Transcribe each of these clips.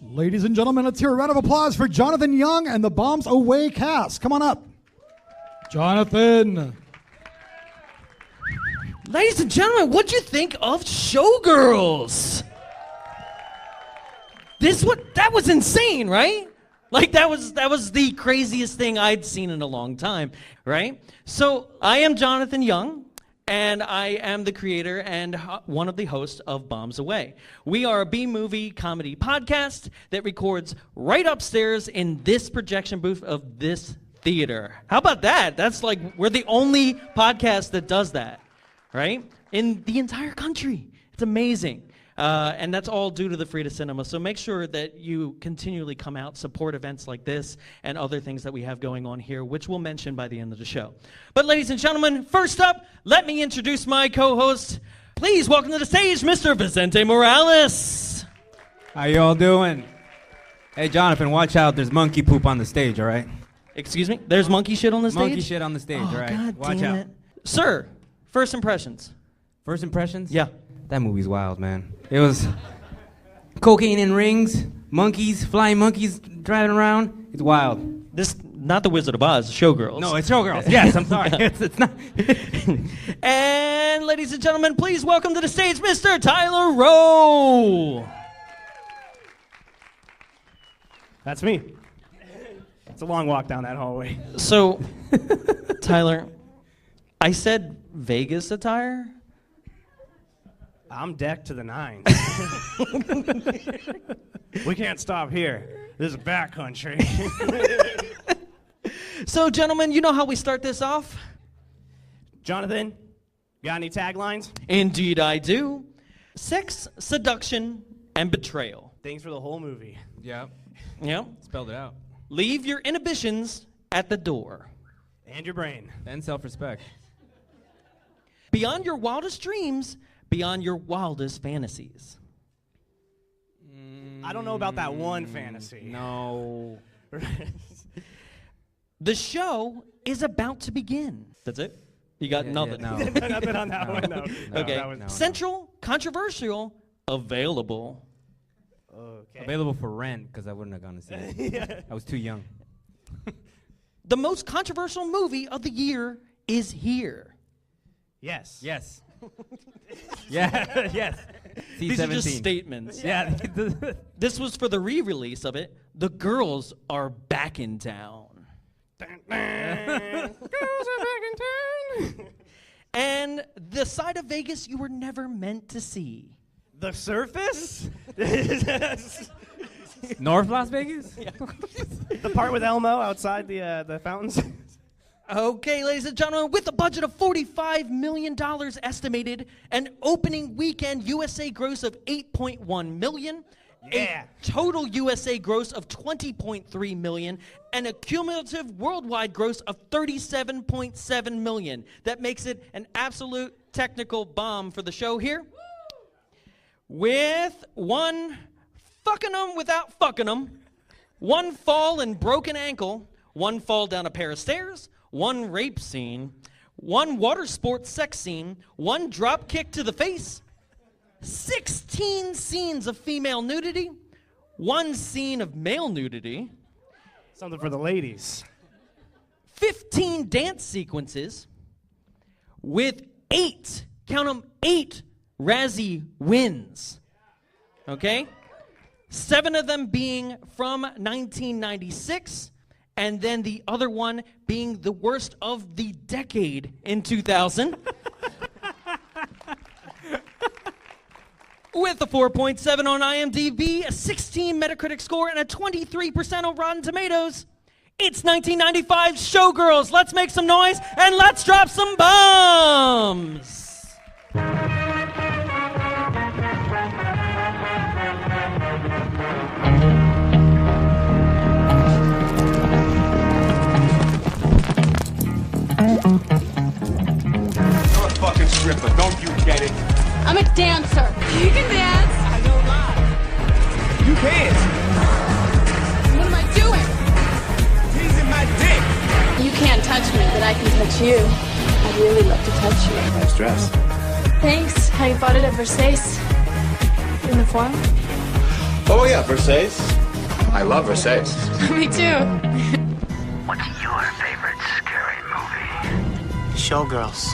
Ladies and gentlemen, let's hear a round of applause for Jonathan Young and the Bombs Away cast. Come on up. Jonathan. Ladies and gentlemen, what'd you think of Showgirls? That was insane, right? Like that was the craziest thing I'd seen in a long time, right? So I am Jonathan Young, and I am the creator and one of the hosts of Bombs Away. We are a B-movie comedy podcast that records right upstairs in this projection booth of this theater. How about that? That's like, we're the only podcast that does that, right? In the entire country. It's amazing. And that's all due to the Frida Cinema. So make sure that you continually come out, support events like this and other things that we have going on here, which we'll mention by the end of the show. But ladies and gentlemen, first up, let me introduce my co-host. Please welcome to the stage, Mr. Vicente Morales. How y'all doing? Hey, Jonathan, watch out. There's monkey poop on the stage, all right? Excuse me? There's monkey shit on the stage? Monkey shit on the stage, all right? God watch damn out. it. Sir, first impressions. First impressions? Yeah. That movie's wild, man. It was cocaine in rings, monkeys, flying monkeys driving around. It's wild. This, not the Wizard of Oz, Showgirls. No, it's Showgirls. Yes, I'm sorry. It's not. And ladies and gentlemen, please welcome to the stage, Mr. Tyler Rowe. That's me. It's a long walk down that hallway. So, Tyler, I said Vegas attire. I'm decked to the nines. We can't stop here. This is backcountry. So, gentlemen, you know how we start this off? Jonathan, got any taglines? Indeed I do. Sex, seduction, and betrayal. Things for the whole movie. Yeah. Yeah? Spelled it out. Leave your inhibitions at the door. And your brain. And self-respect. Beyond your wildest dreams, beyond your wildest fantasies. I don't know about that one fantasy. No. The show is about to begin. That's it? You got nothing? No. Nothing on that one, no. Okay. That was, Central, controversial, available. Okay. Available for rent, because I wouldn't have gone to see it. Yeah. I was too young. The most controversial movie of the year is here. Yes. Yes. Yeah, yes. These are just C-17. statements. Yeah. This was for the re-release of it. The girls are back in town. Girls are back in town. And the side of Vegas you were never meant to see. The surface? North Las Vegas? Yeah. The part with Elmo outside the fountains? Okay, ladies and gentlemen, with a budget of $45 million estimated, an opening weekend USA gross of $8.1 million, Yeah. a total USA gross of $20.3 million, and a cumulative worldwide gross of $37.7 million. That makes it an absolute technical bomb for the show here. With one fucking them without fucking them, one fall and broken ankle, one fall down a pair of stairs, one rape scene, one water sports sex scene, one drop kick to the face, 16 scenes of female nudity, one scene of male nudity, Something for the ladies. 15 dance sequences, with 8, count them, 8 Razzie wins. Okay? 7 of them being from 1996, and then the other one being the worst of the decade in 2000. With a 4.7 on IMDb, a 16 Metacritic score, and a 23% on Rotten Tomatoes. It's 1995 Showgirls. Let's make some noise and let's drop some bombs. You're a fucking stripper, don't you get it? I'm a dancer. You can dance. I don't lie. You can't. What am I doing? Teasing my dick. You can't touch me, but I can touch you. I'd really love to touch you. Nice dress. Thanks. How you bought it at Versace? In the form? Oh yeah, Versailles. I love Versailles. Me too. What's your favorite scary movie? Showgirls.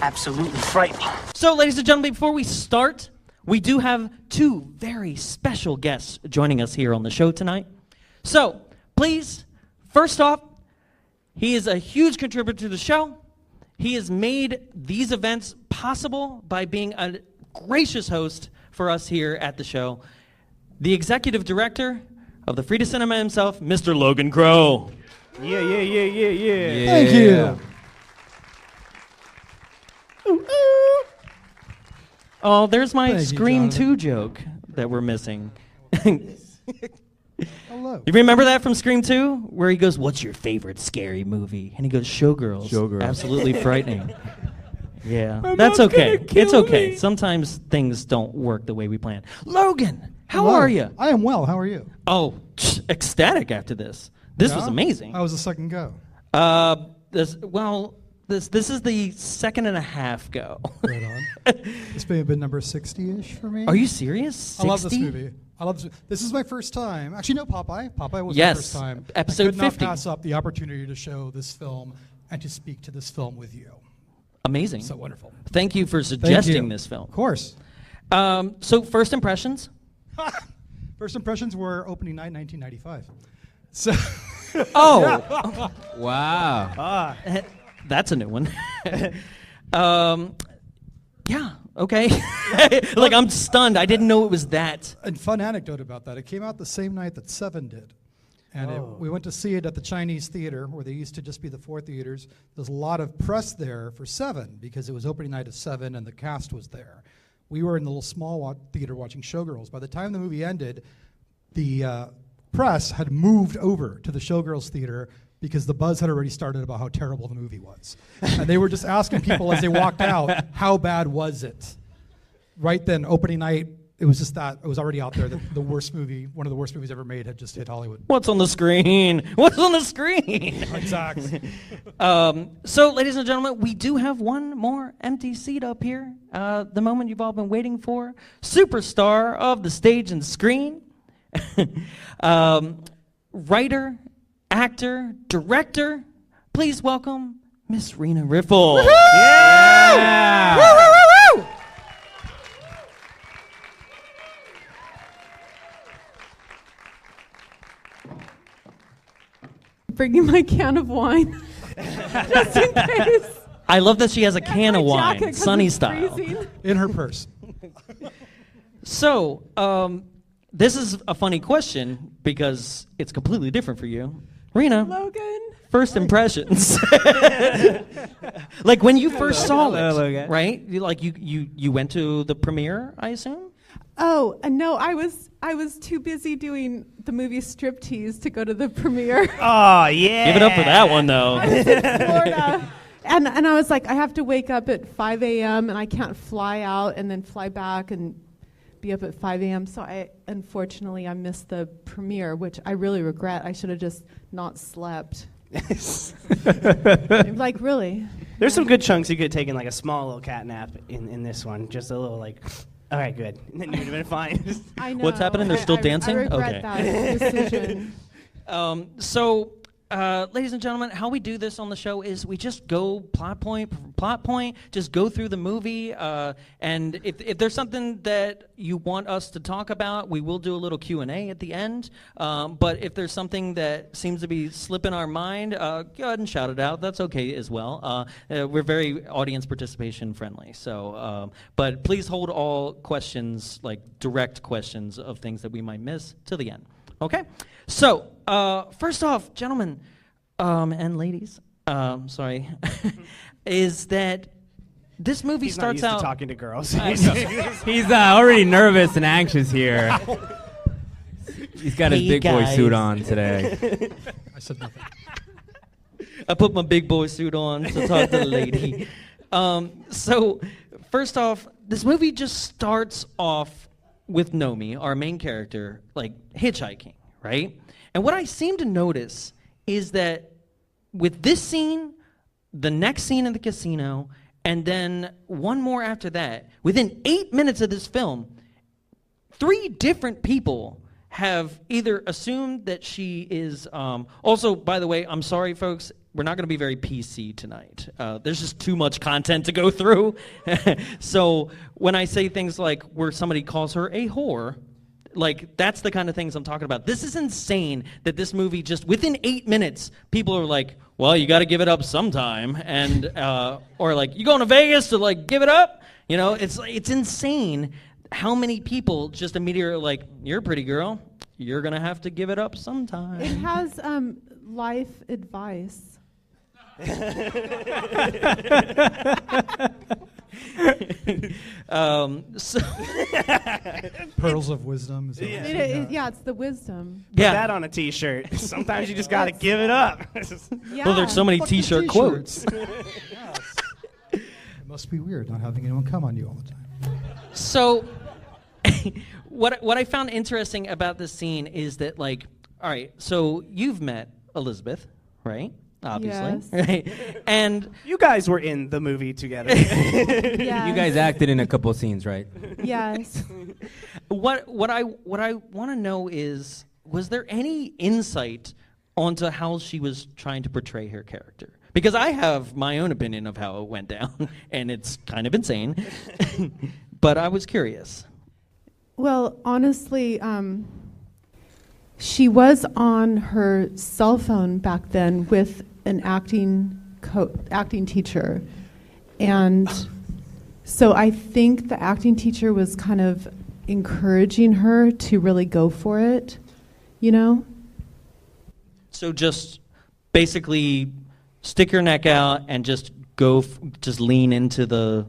Absolutely frightening. So, ladies and gentlemen, before we start, we do have two very special guests joining us here on the show tonight. So, please, first off, he is a huge contributor to the show. He has made these events possible by being a gracious host for us here at the show. The executive director of the Frida Cinema himself, Mr. Logan Crow. Yeah. Thank you. Oh, there's my Thank you, Scream Jonathan. 2 joke that we're missing. Hello. You remember that from Scream 2? Where he goes, "What's your favorite scary movie?" And he goes, "Showgirls." Showgirls. Absolutely frightening. Yeah, that's okay. It's okay. Sometimes things don't work the way we plan. Logan, how Hello. are you? I am well. How are you? Oh, ecstatic after this. This was Yeah? amazing. How was the second go? This is the second and a half go. Right on. This may have been number 60-ish for me. Are you serious? 60? I love this movie. I love this. This is my first time. Actually, no, Popeye. Popeye was Yes, my first time. episode I could not 50. pass up the opportunity to show this film and to speak to this film with you. Amazing. So wonderful. Thank you for Thank suggesting you. this film. Of course. So first impressions? First impressions were opening night 1995. So Oh, Wow. that's a new one. Yeah, okay. Like, I'm stunned. I didn't know it was that. and fun anecdote about that. It came out the same night that Seven did. And we went to see it at the Chinese Theater, where they used to just be the 4 theaters. There's a lot of press there for Seven, because it was opening night of Seven and the cast was there. We were in the little small theater watching Showgirls. By the time the movie ended, the press had moved over to the Showgirls Theater because the buzz had already started about how terrible the movie was. And they were just asking people as they walked out, how bad was it? Right then, opening night, it was just that. It was already out there that the worst movie, one of the worst movies ever made, had just hit Hollywood. What's on the screen? What's on the screen? Exactly. So, ladies and gentlemen, we do have one more empty seat up here. The moment you've all been waiting for. Superstar of the stage and screen. Writer, actor, director. Please welcome Miss Rena Riffel. Yeah. Woo, woo, woo, woo! Bringing my can of wine, just in case. I love that she has a can My of wine, jacket 'cause sunny it's style. freezing. In her purse. So, this is a funny question because it's completely different for you. Rena, Logan. first impressions. Like when you first saw Hello, it, Logan. right? You went to the premiere, I assume? Oh no, I was too busy doing the movie Striptease to go to the premiere. Oh yeah. Give it up for that one, though. I was in Florida. And I was like, I have to wake up at 5 a.m. and I can't fly out and then fly back and be up at 5 a.m. So unfortunately I missed the premiere, which I really regret. I should have just not slept. Like, really? There's some good chunks you could take in, like a small little cat nap in this one. Just a little like, all right, good. And then you would have been fine. I know. What's happening? They're still dancing? I regret Okay. that decision. Ladies and gentlemen, how we do this on the show is we just go plot point, just go through the movie, and if there's something that you want us to talk about, we will do a little Q&A at the end. But if there's something that seems to be slipping our mind, go ahead and shout it out. That's okay as well. We're very audience participation friendly. So, but please hold all questions, like direct questions of things that we might miss, till the end. Okay? So, first off, gentlemen and ladies, sorry, is that this movie He's starts not used out. to talking to girls. He's already nervous and anxious here. He's got his Hey, big boy guys. suit on today. I said nothing. I put my big boy suit on to talk to the lady. So, first off, this movie just starts off with Nomi, our main character, like hitchhiking, right? And what I seem to notice is that with this scene, the next scene in the casino, and then one more after that, within 8 minutes of this film, 3 different people have either assumed that she is, also, by the way, I'm sorry, folks, we're not going to be very PC tonight. There's just too much content to go through. So when I say things like where somebody calls her a whore, like, that's the kind of things I'm talking about. This is insane that this movie just, within 8 minutes, people are like, well, you got to give it up sometime. And, or like, you going to Vegas to, like, give it up? You know, it's insane how many people just immediately are like, you're a pretty girl. You're going to have to give it up sometime. It has life advice. So Pearls of wisdom. Is that what you said? Yeah, it's the wisdom. Put that on a T-shirt. Sometimes you just got to give it up. Yeah. Well, there's so many Fucking T-shirt quotes. Yes. It must be weird not having anyone come on you all the time. So, what I found interesting about this scene is that, like, all right, so you've met Elizabeth, right? Obviously, Yes. right? And You guys were in the movie together. Yes. You guys acted in a couple of scenes, right? Yes. what I want to know is, was there any insight onto how she was trying to portray her character? Because I have my own opinion of how it went down, and it's kind of insane. But I was curious. Well, honestly, she was on her cell phone back then with an acting teacher, and so I think the acting teacher was kind of encouraging her to really go for it, you know? So just basically stick your neck out and just go, just lean into the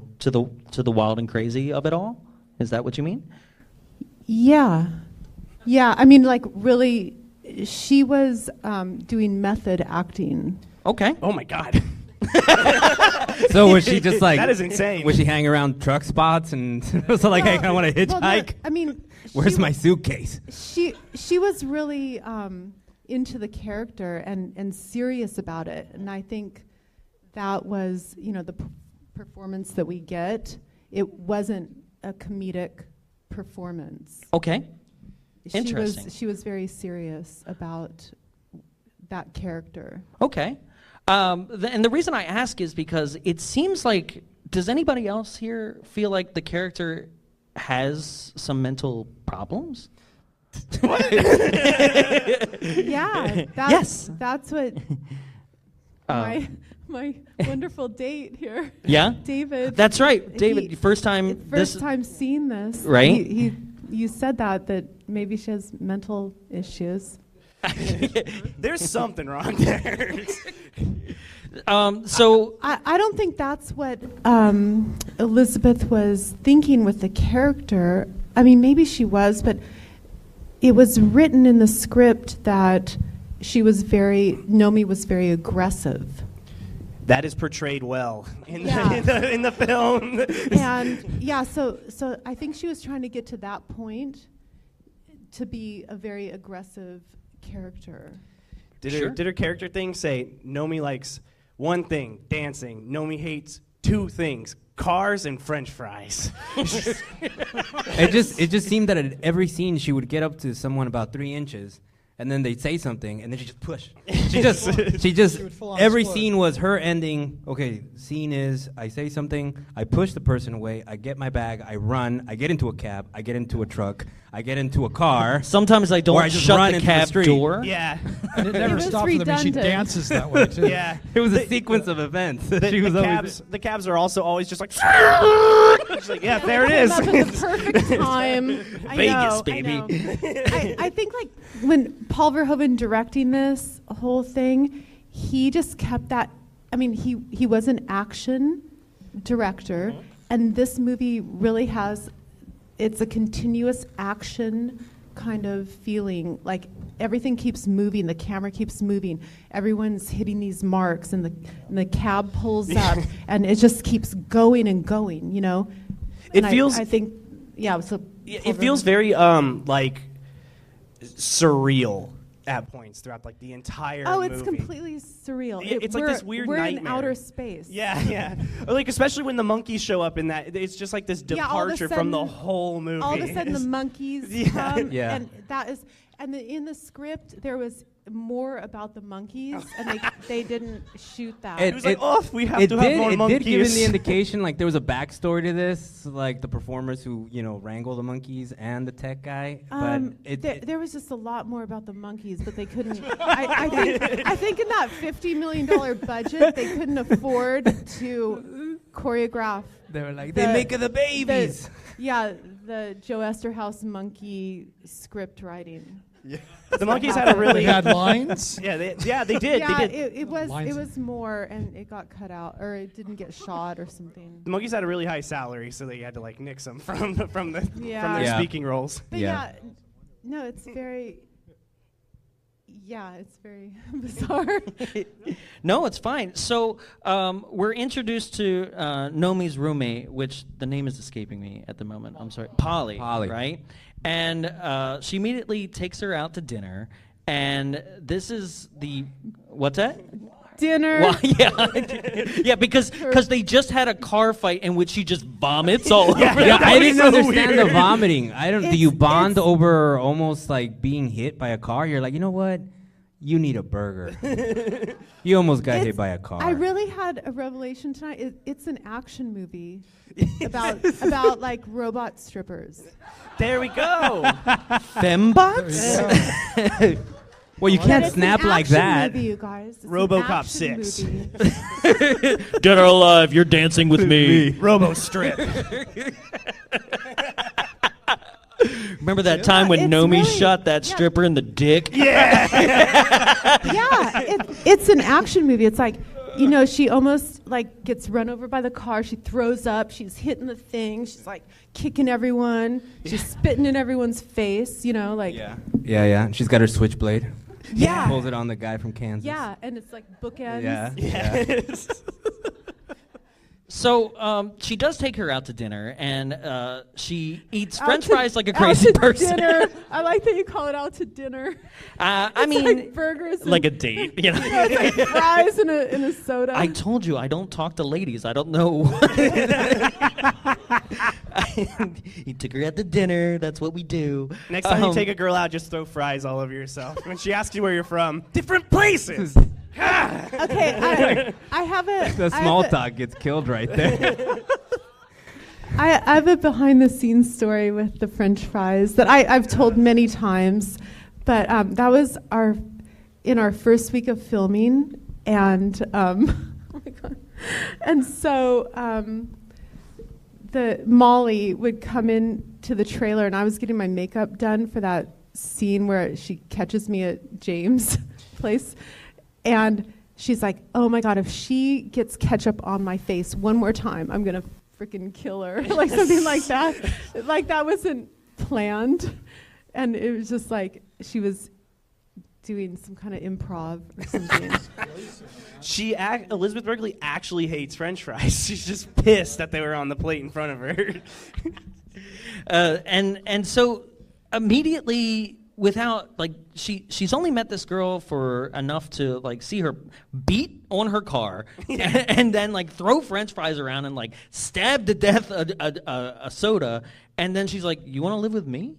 wild and crazy of it all. Is that what you mean? Yeah. I mean, like, really, she was doing method acting. Okay. Oh my God. So was she just like... That is insane. Was she hanging around truck spots and was like, hey, I want to hitchhike? Well, I mean, Where's my suitcase? She was really into the character and serious about it, and I think that was, you know, the performance that we get. It wasn't a comedic performance. Okay. Interesting. She was very serious about that character. Okay. And the reason I ask is because it seems like, does anybody else here feel like the character has some mental problems? Yeah. Yes. That's what my wonderful date here. Yeah? David. That's right. David, first time seeing this. Right? You said that maybe she has mental issues. There's something wrong there. So I don't think that's what Elizabeth was thinking with the character. I mean, maybe she was, but it was written in the script that Nomi was very aggressive. That is portrayed well in the film. And yeah, so I think she was trying to get to that point to be a very aggressive character. Did her character thing say Nomi likes one thing, dancing. Nomi hates 2 things, cars and French fries. It just seemed that at every scene she would get up to someone about 3 inches, and then they'd say something, and then she just push. She just every explode. scene was her ending. Okay, scene is I say something, I push the person away, I get my bag, I run, I get into a cab, I get into a truck, I get into a car. sometimes I Or I don't just shut run the into the cab street. door. Yeah. And it never was stops with her. I mean, she redundant. dances that way, too. Yeah. It was a sequence of events. She was always The cabs are also always just like, she's like, yeah, there it is. Up at the perfect time. I Vegas, know, baby. I know. I think, like, when Paul Verhoeven directing this whole thing, he just kept that. I mean, he was an action director, and this movie really has. It's a continuous action kind of feeling. Like everything keeps moving, the camera keeps moving, everyone's hitting these marks, and the cab pulls up, and it just keeps going and going. You know. It And feels. I think. Yeah. So. It feels very like surreal. at points throughout like the entire Oh, movie. it's completely surreal. It's like this weird we're nightmare. in outer space. Yeah. Or, like, especially when the monkeys show up in that, it's just like this Yeah, all of a departure from the sudden- whole movie. All of a sudden, the monkeys come, and that is, and in the script there was more about the monkeys, and they didn't shoot that. It was like, we have to have more monkeys. It did give an indication, like there was a backstory to this, like the performers who wrangle the monkeys and the tech guy. But there was just a lot more about the monkeys, but they couldn't. I think in that $50 million budget, they couldn't afford to choreograph. They were like, they make the babies. The Joe Esterhaus monkey script writing. Yeah. The monkeys had a really They had lines. they did. Yeah, they did. it was more, and it got cut out, or it didn't get shot, or something. The monkeys had a really high salary, so they had to like nix them from their speaking roles. But no, it's very. Yeah, it's very bizarre. No, it's fine. So we're introduced to Nomi's roommate, which the name is escaping me at the moment. I'm sorry. Polly. Right? And she immediately takes her out to dinner. And this is the... What's that? Dinner. Well, yeah, because they just had a car fight in which she just vomits all over. Yeah, I didn't understand weird. the vomiting. Do you bond over almost like being hit by a car? You're like, you know what? You need a burger. You almost got hit by a car. I really had a revelation tonight. It's an action movie about like robot strippers. There we go. Fembots? Well, you can't snap like that. Movie, you guys. It's RoboCop 6. Dead or alive, you're dancing with me. Robo strip. Remember that time when Nomi shot that stripper in the dick? Yeah. It's an action movie. It's like, she almost like gets run over by the car. She throws up. She's hitting the thing. She's like kicking everyone. She's spitting in everyone's face. Yeah. She's got her switchblade. Yeah. Pulls it on the guy from Kansas. Yeah, and it's like bookends. Yeah. So she does take her out to dinner, and she eats French fries like a crazy person. Dinner. I like that you call it out to dinner. I mean, like burgers, like a date. It's like fries in a soda. I told you I don't talk to ladies. I don't know. He took her out to dinner. That's what we do. Next time you take a girl out, just throw fries all over yourself. When she asks you where you're from, different places. Okay, I have a... The small talk gets killed right there. I have a behind-the-scenes story with the French fries that I've told many times, but that was in our first week of filming, and oh my God, and so the Molly would come in to the trailer, and I was getting my makeup done for that scene where she catches me at James' place. And she's like, oh my God, if she gets ketchup on my face one more time, I'm going to freaking kill her. Like something like that. Like that wasn't planned. And it was just like she was doing some kind of improv or something. Elizabeth Berkley actually hates French fries. She's just pissed that they were on the plate in front of her. And so immediately... without she's only met this girl for enough to see her beat on her car and then throw French fries around and stab to death a soda, and then she's like, you want to live with me?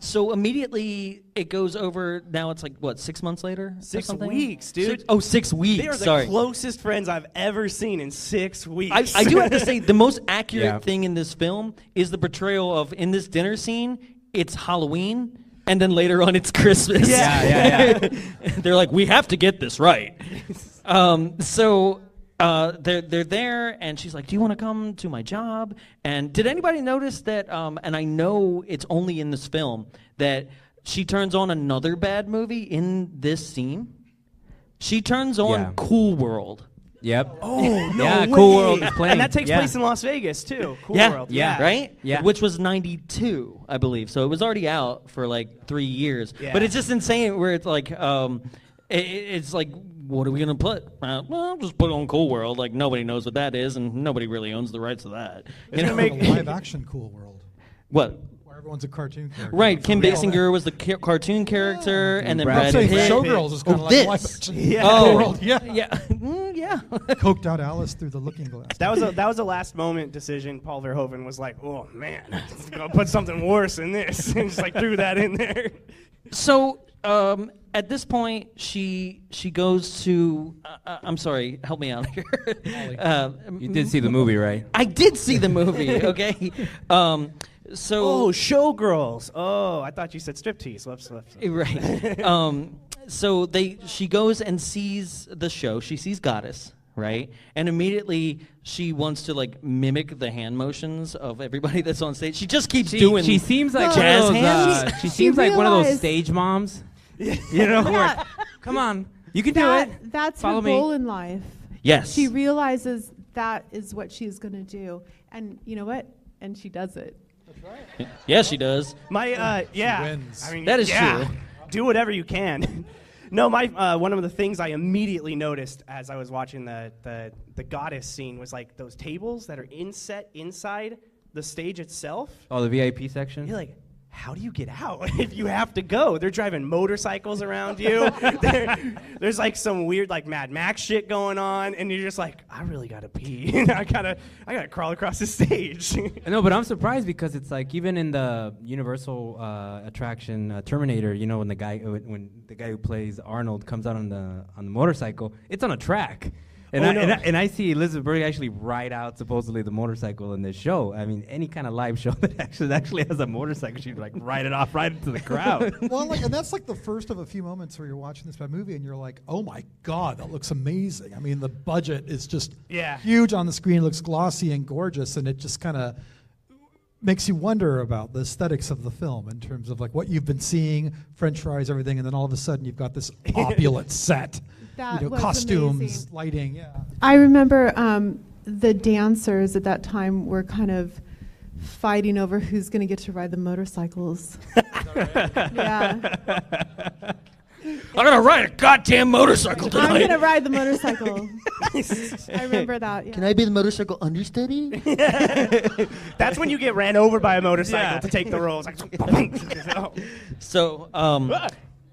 So immediately it goes over. Now it's 6 months later? 6 weeks, dude. 6 weeks. They are the closest friends I've ever seen in 6 weeks. I do have to say, the most accurate thing in this film is the portrayal of, in this dinner scene, it's Halloween, and then later on it's Christmas. Yeah. They're like, we have to get this right. They're there, and she's like, do you want to come to my job? And did anybody notice that, and I know it's only in this film, that she turns on another bad movie in this scene? She turns on Cool World. Yep. Oh, no way. Cool World is playing. And that takes place in Las Vegas, too. Cool World. Yeah. Right? Yeah. Which was 92, I believe. So it was already out for 3 years. Yeah. But it's just insane where it's it's like, what are we going to put? Well, just put on Cool World. Nobody knows what that is, and nobody really owns the rights to that. It's going to make a live-action Cool World. What? Where everyone's a cartoon character. Right, Kim Real Basinger was the cartoon character, and then Brad Brad I'm saying Pitt. Showgirls is kind of like this. life action. Yeah. Oh, world. Yeah. yeah, yeah. Coked out Alice through the looking glass. That was a last moment decision. Paul Verhoeven was like, "Oh man, I'll put something worse in this," and just like threw that in there. So at this point, she goes to. I'm sorry, help me out here. You did see the movie, right? I did see the movie. Okay. So Showgirls. Oh, I thought you said striptease. Whoops. right. So she goes and sees the show. She sees Goddess, right? And immediately she wants to like mimic the hand motions of everybody that's on stage. She just keeps doing. She seems like jazz one of those, hands. she seems like one of those realized- stage moms. You know, where, come on, you can do it. That's Follow her me. goal in life. Yes. She realizes that is what she's going to do. And you know what? And she does it. Yes, she does. Yeah. wins. I mean, That is yeah. true. Do whatever you can. No, one of the things I immediately noticed as I was watching the Goddess scene was like those tables that are inset inside the stage itself. Oh, the VIP section. You're like, how do you get out if you have to go? They're driving motorcycles around you. There's like some weird like Mad Max shit going on, and you're just like, I really gotta pee. I gotta crawl across the stage. No, but I'm surprised because it's like even in the Universal attraction Terminator, you know, when the guy who plays Arnold comes out on the motorcycle, it's on a track. And I see Elizabeth Berkley actually ride out supposedly the motorcycle in this show. I mean, any kind of live show that actually has a motorcycle, she'd like ride it off right into the crowd. Well, and that's like the first of a few moments where you're watching this movie and you're like, oh my God, that looks amazing. I mean, the budget is just huge on the screen, looks glossy and gorgeous, and it just kind of makes you wonder about the aesthetics of the film in terms of like what you've been seeing, French fries, everything, and then all of a sudden you've got this opulent set. That was costumes, amazing. lighting, I remember the dancers at that time were kind of fighting over who's going to get to ride the motorcycles. Yeah. I'm gonna ride a goddamn motorcycle tonight. I'm going to ride the motorcycle. I remember that. Yeah. Can I be the motorcycle understudy? That's when you get ran over by a motorcycle to take the roles. Like, So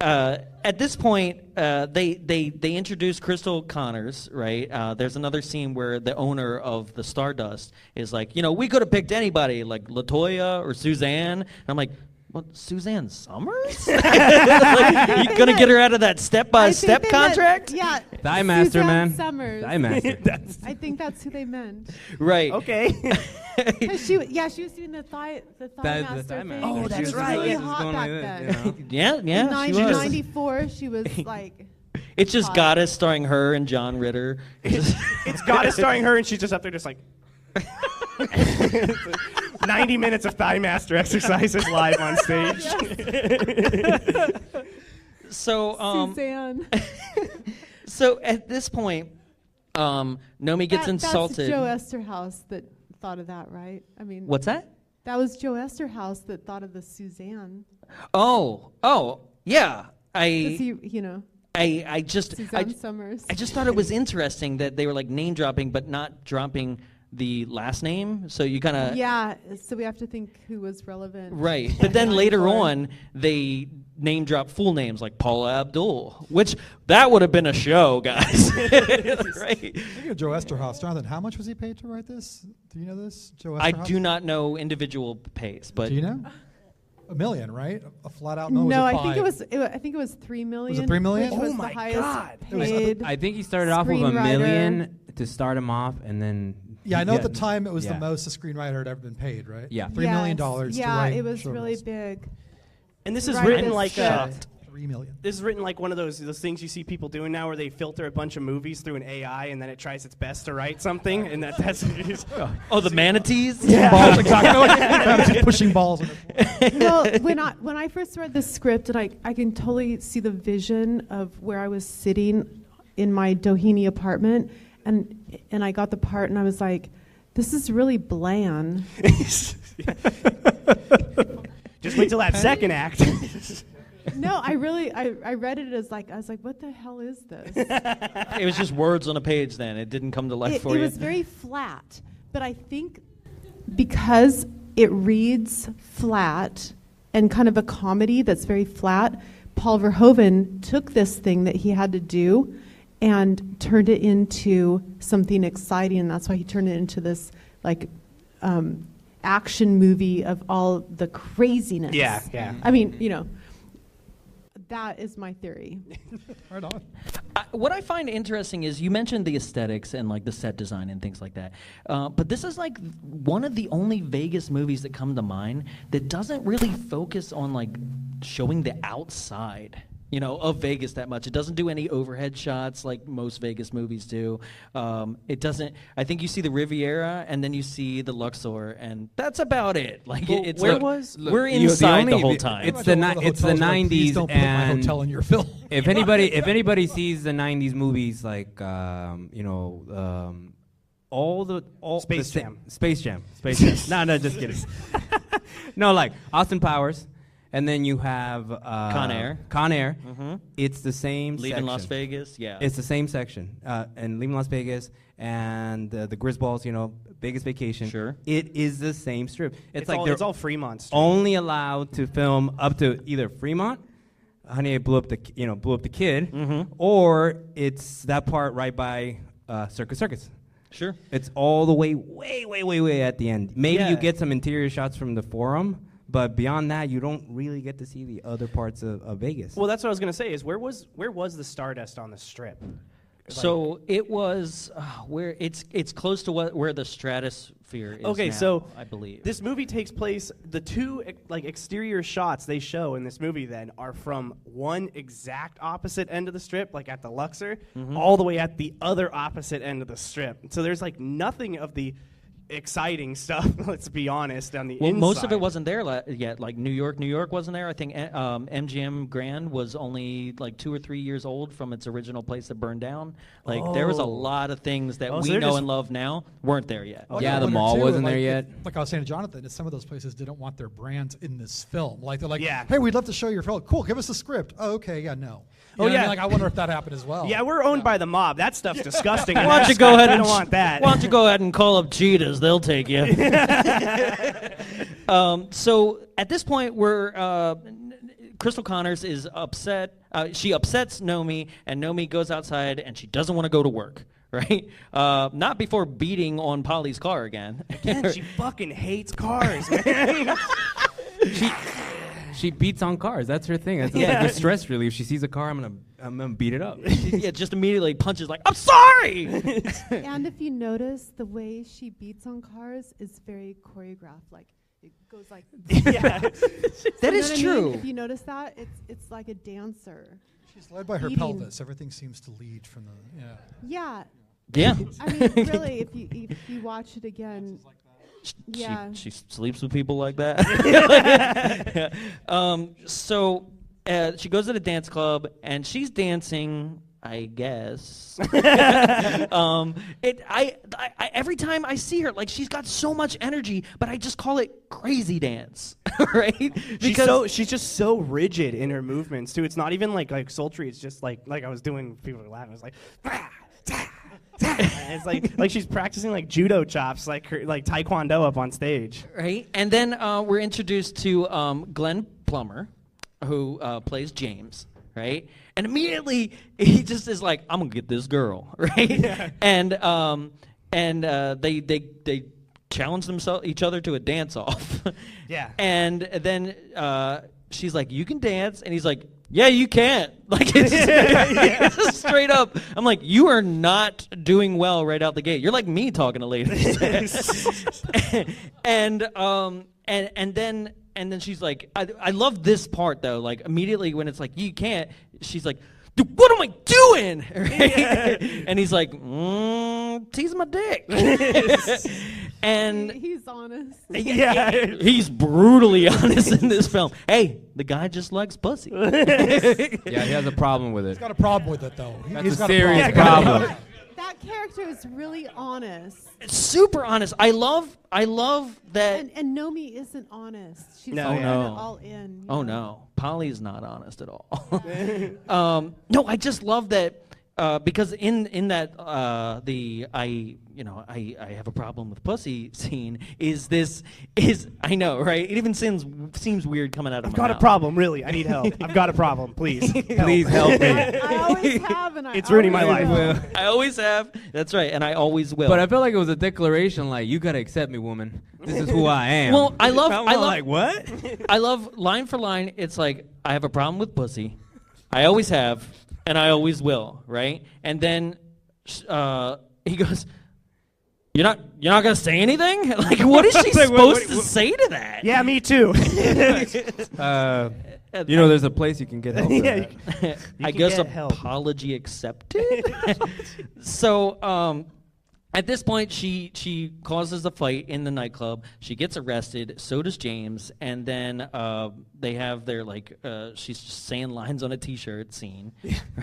at this point, they introduce Crystal Connors, right? There's another scene where the owner of the Stardust is like, we could have picked anybody, like LaToya or Suzanne. And I'm like, what, Suzanne Summers? Like, you gonna get her out of that step-by-step contract? Yeah. Thigh Master, Suzanne man. Summers. Thigh Master. I think that's who they meant. Right. Okay. She was doing the thigh master Thigh thing. Master. Oh, She that's was right. really She was hot going back like then. this, you know? Yeah. In She was. 1994, she was like. It's just hot. Goddess starring her and John Ritter. It's Goddess starring her, and she's just up there just like 90 minutes of Thigh Master exercises live on stage. So, Suzanne. so at this point, Nomi gets insulted. That's Joe Esterhaus that thought of that, right? I mean, What's that? that was Joe Esterhaus that thought of the Suzanne. Oh, yeah. 'Cause he, I Summers. just thought it was interesting that they were like name dropping, but not dropping the last name. So you kind of Yeah, so we have to think who was relevant. right. But then later on, they name drop full names like Paula Abdul, which that would have been a show, guys. Right? Speaking of Joe Esterhaus, Jonathan, how much was he paid to write this? Do you know this? Joe Esterhaus? I do not know individual pays, but Do you know? $1 million, right? A flat out. No, No, was it I think five? I think it was $3 million. Was it $3 million? Which was Oh my the highest God. paid. I think he started off with $1 Screenwriter. million to start him off, and then Yeah, I know at the time it was yeah. the most a screenwriter had ever been paid, right? Yeah. $3 million Yes. to Yeah, write it was Showgirls. really big. And this is Right, written this like script. $3 million. this is written like one of those things you see people doing now, where they filter a bunch of movies through an AI, and then it tries its best to write something, and that's the manatees. Balls, exactly. Just pushing balls. Well, when I first read the script, and I can totally see the vision of where I was sitting in my Doheny apartment, and I got the part, and I was like, this is really bland. Just wait till that second act. No, I read it as like, I was like, what the hell is this? It was just words on a page. Then it didn't come to life for It you. was very flat, but I think because it reads flat and kind of a comedy that's very flat. Paul Verhoeven took this thing that he had to do and turned it into something exciting, and that's why he turned it into this like action movie of all the craziness. Yeah, yeah. I mean, you know, that is my theory. Right on. What I find interesting is you mentioned the aesthetics and like the set design and things like that, but this is like one of the only Vegas movies that come to mind that doesn't really focus on like showing the outside, you know, of Vegas that much. It doesn't do any overhead shots like most Vegas movies do. It doesn't. I think you see the Riviera and then you see the Luxor, and that's about it. Like Well, it's where like, was- we're inside the whole time. It's the Please 90s, don't put my and hotel in your film. if anybody sees the 90s movies, like Space Jam. Space Jam. No, just kidding. No, like Austin Powers, and then you have Con Air. Mm-hmm. It's the same Leaving section. Las Vegas, yeah. It's the same section, and Leaving Las Vegas and the Grisballs, you know, Vegas Vacation. Sure. It is the same strip. It's like it's all Fremont Street. only allowed to film up to either Fremont, Honey, I blew up the kid, or it's that part right by Circus. Sure. It's all the way at the end. Maybe you get some interior shots from the Forum, but beyond that, you don't really get to see the other parts of Vegas. Well, that's what I was gonna say. Is where was the Stardust on the Strip? So it was where it's close to where the stratosphere is. Okay, now, so I believe this movie takes place. The two like exterior shots they show in this movie then are from one exact opposite end of the Strip, like at the Luxor, all the way at the other opposite end of the Strip. So there's like nothing of the exciting stuff. Let's be honest. On the inside, most of it wasn't there yet. Like New York wasn't there. I think MGM Grand was only like 2 or 3 years old from its original place that burned down. Like there was a lot of things that we know and love now weren't there yet. Yeah, the mall wasn't there yet. Like I was saying to Jonathan, some of those places didn't want their brands in this film. Like they're like, Yeah. hey, we'd love to show your film. Cool, give us a script. Oh, okay, yeah, no. Oh, You know what I yeah. mean? Like I wonder if that happened as well. Yeah, we're owned by the mob. That stuff's disgusting. Why don't you go ahead I and don't want that. Why don't you go ahead and call up Cheetahs? They'll take you. So at this point, we're Crystal Connors is upset. She upsets Nomi, and Nomi goes outside, and she doesn't want to go to work. Right? Not before beating on Polly's car again. Again, she fucking hates cars, man. She beats on cars. That's her thing. That's like her stress relief. She sees a car, I'm gonna beat it up. Yeah, just immediately punches like, I'm sorry! And if you notice, the way she beats on cars is very choreographed. Like it goes like. Yeah. That is true. If you notice that, it's like a dancer. She's led by her Beating. pelvis. Everything seems to lead from the Yeah. Yeah. I mean, really, if you watch it again. Yeah. She sleeps with people like that. So she goes to the dance club and she's dancing, I guess. Every time I see her, like she's got so much energy, but I just call it crazy dance, right? She's just so rigid in her movements too. It's not even like sultry. It's just like I was doing. People were laughing. It's like. It's like she's practicing like judo chops, like taekwondo up on stage. Right, and then we're introduced to Glenn Plummer, who plays James, right? And immediately he just is like, "I'm gonna get this girl," right? Yeah. And they challenge each other to a dance off. Yeah. And then she's like, "You can dance," and he's like, "Yeah, you can't." Like it's straight up. I'm like, you are not doing well right out the gate. You're like me talking to ladies. and then she's like, I love this part though. Like immediately when it's like you can't, she's like, "Dude, what am I doing?" Right? Yeah. And he's like, "Tease my dick." And he's honest. Yeah, he's brutally honest in this film. Hey, the guy just likes pussy. Yeah, he has a problem with it. He's got a problem with it though. That's a serious problem. That character is really honest. It's super honest. I love that. And Nomi isn't honest. She's No. all in. Oh no, Polly's not honest at all. No, I just love that because in that I have a problem with pussy scene is I know, right? It even seems weird coming out of I've my got mouth. a problem, really. I need help. I've got a problem, please. Please help me. I always have, and It's ruining my life. will. I always have. That's right, and I always will. But I felt like it was a declaration, like, you gotta accept me, woman. This is who I am. Well, I love like, what? I love line for line. It's like I have a problem with pussy. I always have, and I always will. Right? And then he goes, "You're not gonna say anything? Like, what is she supposed to say to that?" Yeah, me too. You know, there's a place you can get help. Yeah, I can guess get help. apology accepted. So at this point, she causes a fight in the nightclub. She gets arrested. So does James. And then they have their she's just saying lines on a T-shirt scene,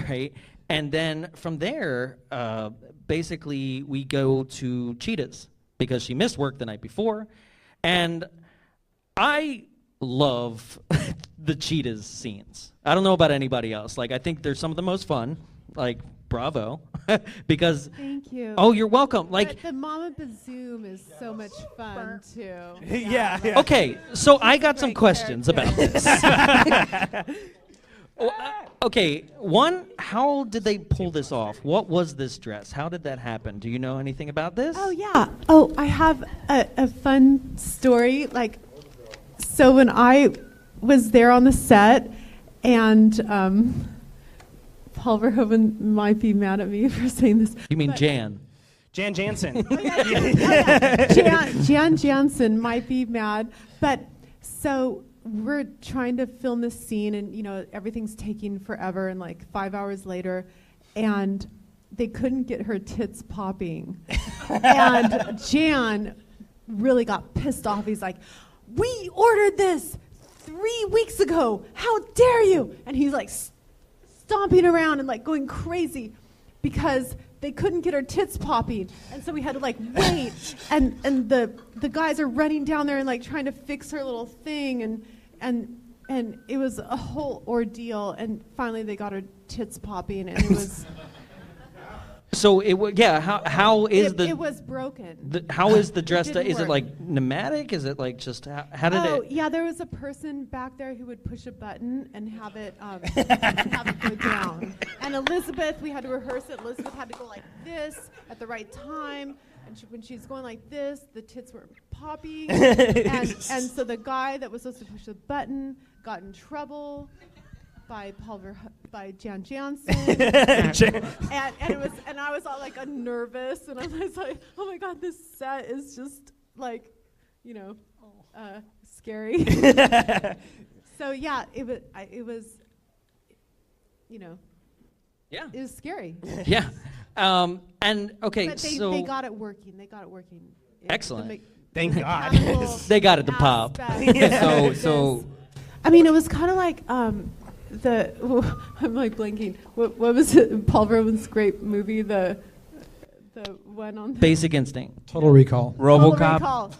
right? And then from there, basically we go to Cheetah's because she missed work the night before, and I love the Cheetah's scenes. I don't know about anybody else. Like, I think they're some of the most fun. Like, bravo. Because Thank you. oh, you're welcome. Like, but the Mama Bazoom is so much fun too. Yeah. okay, so I got some questions about this. Okay, one, how did they pull this off? What was this dress? How did that happen? Do you know anything about this? Oh yeah. Oh, I have a fun story. Like, so when I was there on the set, and Paul Verhoeven might be mad at me for saying this. You mean Jan? Jan Jansen. Jan Jansen might be mad, but so we're trying to film this scene, and everything's taking forever, and like 5 hours later, and they couldn't get her tits popping, and Jan really got pissed off. He's like, "We ordered this 3 weeks ago. How dare you?" And he's like stomping around and like going crazy because they couldn't get her tits popping, and so we had to like wait, and the guys are running down there and like trying to fix her little thing, and it was a whole ordeal, and finally they got her tits popping, and it was So it was, yeah. How is it was broken. How is the dress? didn't Is it work. like pneumatic? Is it like just how did Oh it? yeah, there was a person back there who would push a button and have it have it go down. And Elizabeth, we had to rehearse it. Elizabeth had to go like this at the right time, and when she's going like this, the tits were popping. and so the guy that was supposed to push the button got in trouble by Jan Jansen, and it was, and I was all like nervous, and I was like, oh my god, this set is just like, scary. So yeah, it was, Yeah. it was scary. Yeah. And okay, But they got it working. They got it working. Excellent. Thank God. They got it to pop. So I mean, it was kind of like I'm like blanking. What was it? Paul Verhoeven's great movie, the one on Basic Instinct. Total Recall. Total RoboCop. Recall.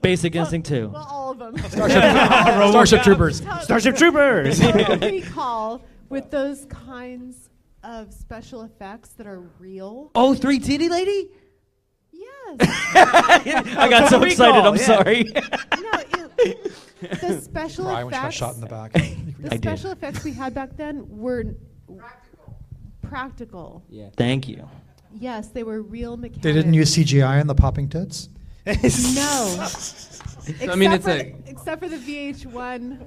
Basic Instinct 2. Well, all of them. Starship Troopers. Starship Troopers. Total Recall with those kinds of special effects that are real. Oh, 3 Titty Lady? Yes. I got so excited. I'm yeah. sorry. The special Cry when she got effects. shot in the back. The I did. special effects we had back then were practical. yeah. Thank you. Yes, they were real mechanics. They didn't use CGI in the popping tits? No. I mean, it's except for the VH1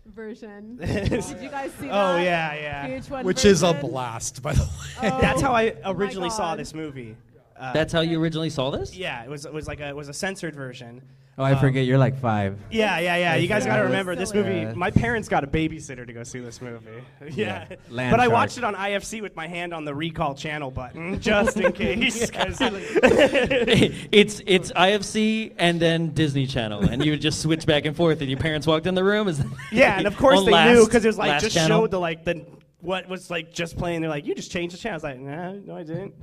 version. Did you guys see that? Oh yeah. VH1 Which is a version? blast, by the way. Oh, That's how I originally saw God. this movie. That's how you originally saw this? Yeah, it was a censored version. Oh, I forget. You're like 5. Yeah. You guys got to remember this movie. Yeah. My parents got a babysitter to go see this movie. Yeah. Land But I shark. watched it on IFC with my hand on the recall channel button just in case. 'Cause It's IFC and then Disney Channel, and you would just switch back and forth. And your parents walked in the room. yeah, and of course on they knew because it was like last just channel. showed the what was like just playing. They're like, you just changed the channel. I was like, nah, no, I didn't.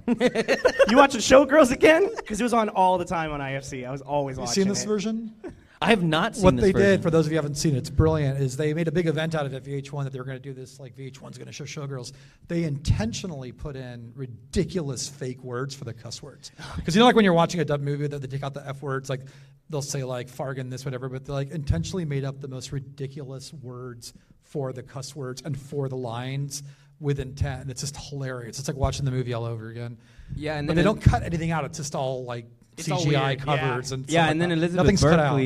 You watching Showgirls again? Because it was on all the time on IFC. I was always You watching seen this it. version? I have not seen What this they version. did, for those of you who haven't seen it, it's brilliant, is they made a big event out of it at VH1 that they were going to do this, like VH1's going to show Showgirls. They intentionally put in ridiculous fake words for the cuss words. Because you know, like when you're watching a dub movie, that they take out the F words, like they'll say like fargan, this, whatever, but they like intentionally made up the most ridiculous words for the cuss words and for the lines with intent. And it's just hilarious. It's like watching the movie all over again. Yeah, and but then they don't cut anything out. It's just all like CGI covers and yeah, stuff and like then that. Nothing's cut out.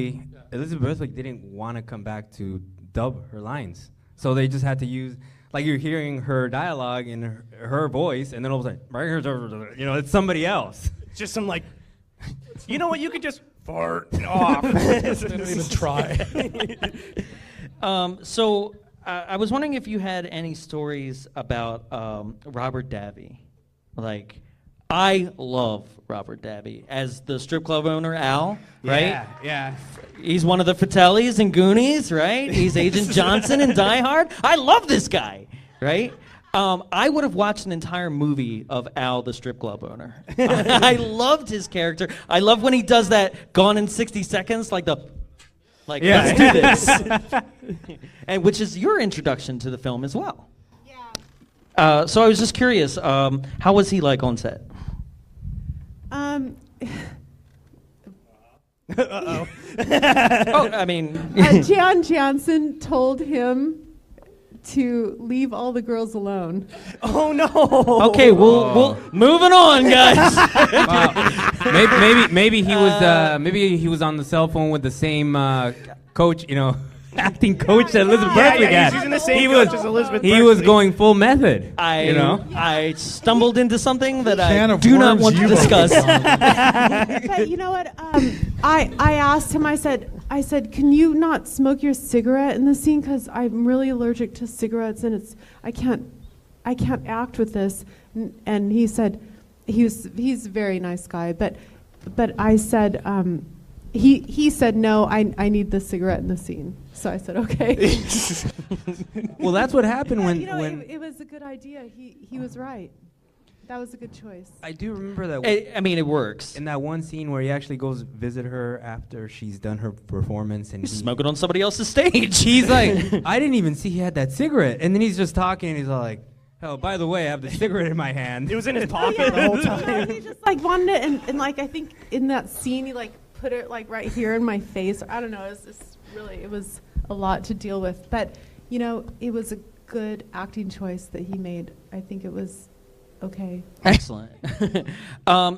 Elizabeth Berkley didn't want to come back to dub her lines, so they just had to use, like, you're hearing her dialogue in her voice, and then all of a sudden, you know, it's somebody else. Just some like, you know what? You could just fart off. They don't even try. So I was wondering if you had any stories about Robert Davi. Like, I love Robert Davi as the strip club owner, Al, right? Yeah. He's one of the Fratellis in Goonies, right? He's Agent Johnson in Die Hard. I love this guy, right? I would have watched an entire movie of Al, the strip club owner. I loved his character. I love when he does that Gone in 60 Seconds, like let's do this. And which is your introduction to the film as well. Yeah. So I was just curious, how was he like on set? Uh-oh. Oh, I mean... Jan Jansen told him to leave all the girls alone. Oh, no. Okay, we'll moving on, guys. Maybe he was on the cell phone with the same coach, you know, acting coach that Elizabeth Berkley got. He's using the same coach as Elizabeth Berkley. He was going full method. I stumbled into something that Can I of do not worms want to you discuss. But you know what? I asked him. I said, can you not smoke your cigarette in the scene? Because I'm really allergic to cigarettes, and I can't act with this. And he said, he's a very nice guy. But I said, he said no. I need the cigarette in the scene. So I said okay. Well, that's what happened when it was a good idea. He was right. That was a good choice. I do remember that. I mean, it works. In that one scene where he actually goes visit her after she's done her performance, and He's smoking on somebody else's stage. he's like, I didn't even see he had that cigarette, and then he's just talking, and he's all like, oh, by the way, I have the cigarette in my hand. It was in his pocket the whole time. He just like wanted it, and like I think in that scene he like put it like right here in my face. I don't know. It was a lot to deal with, but you know, it was a good acting choice that he made. I think it was okay. Excellent.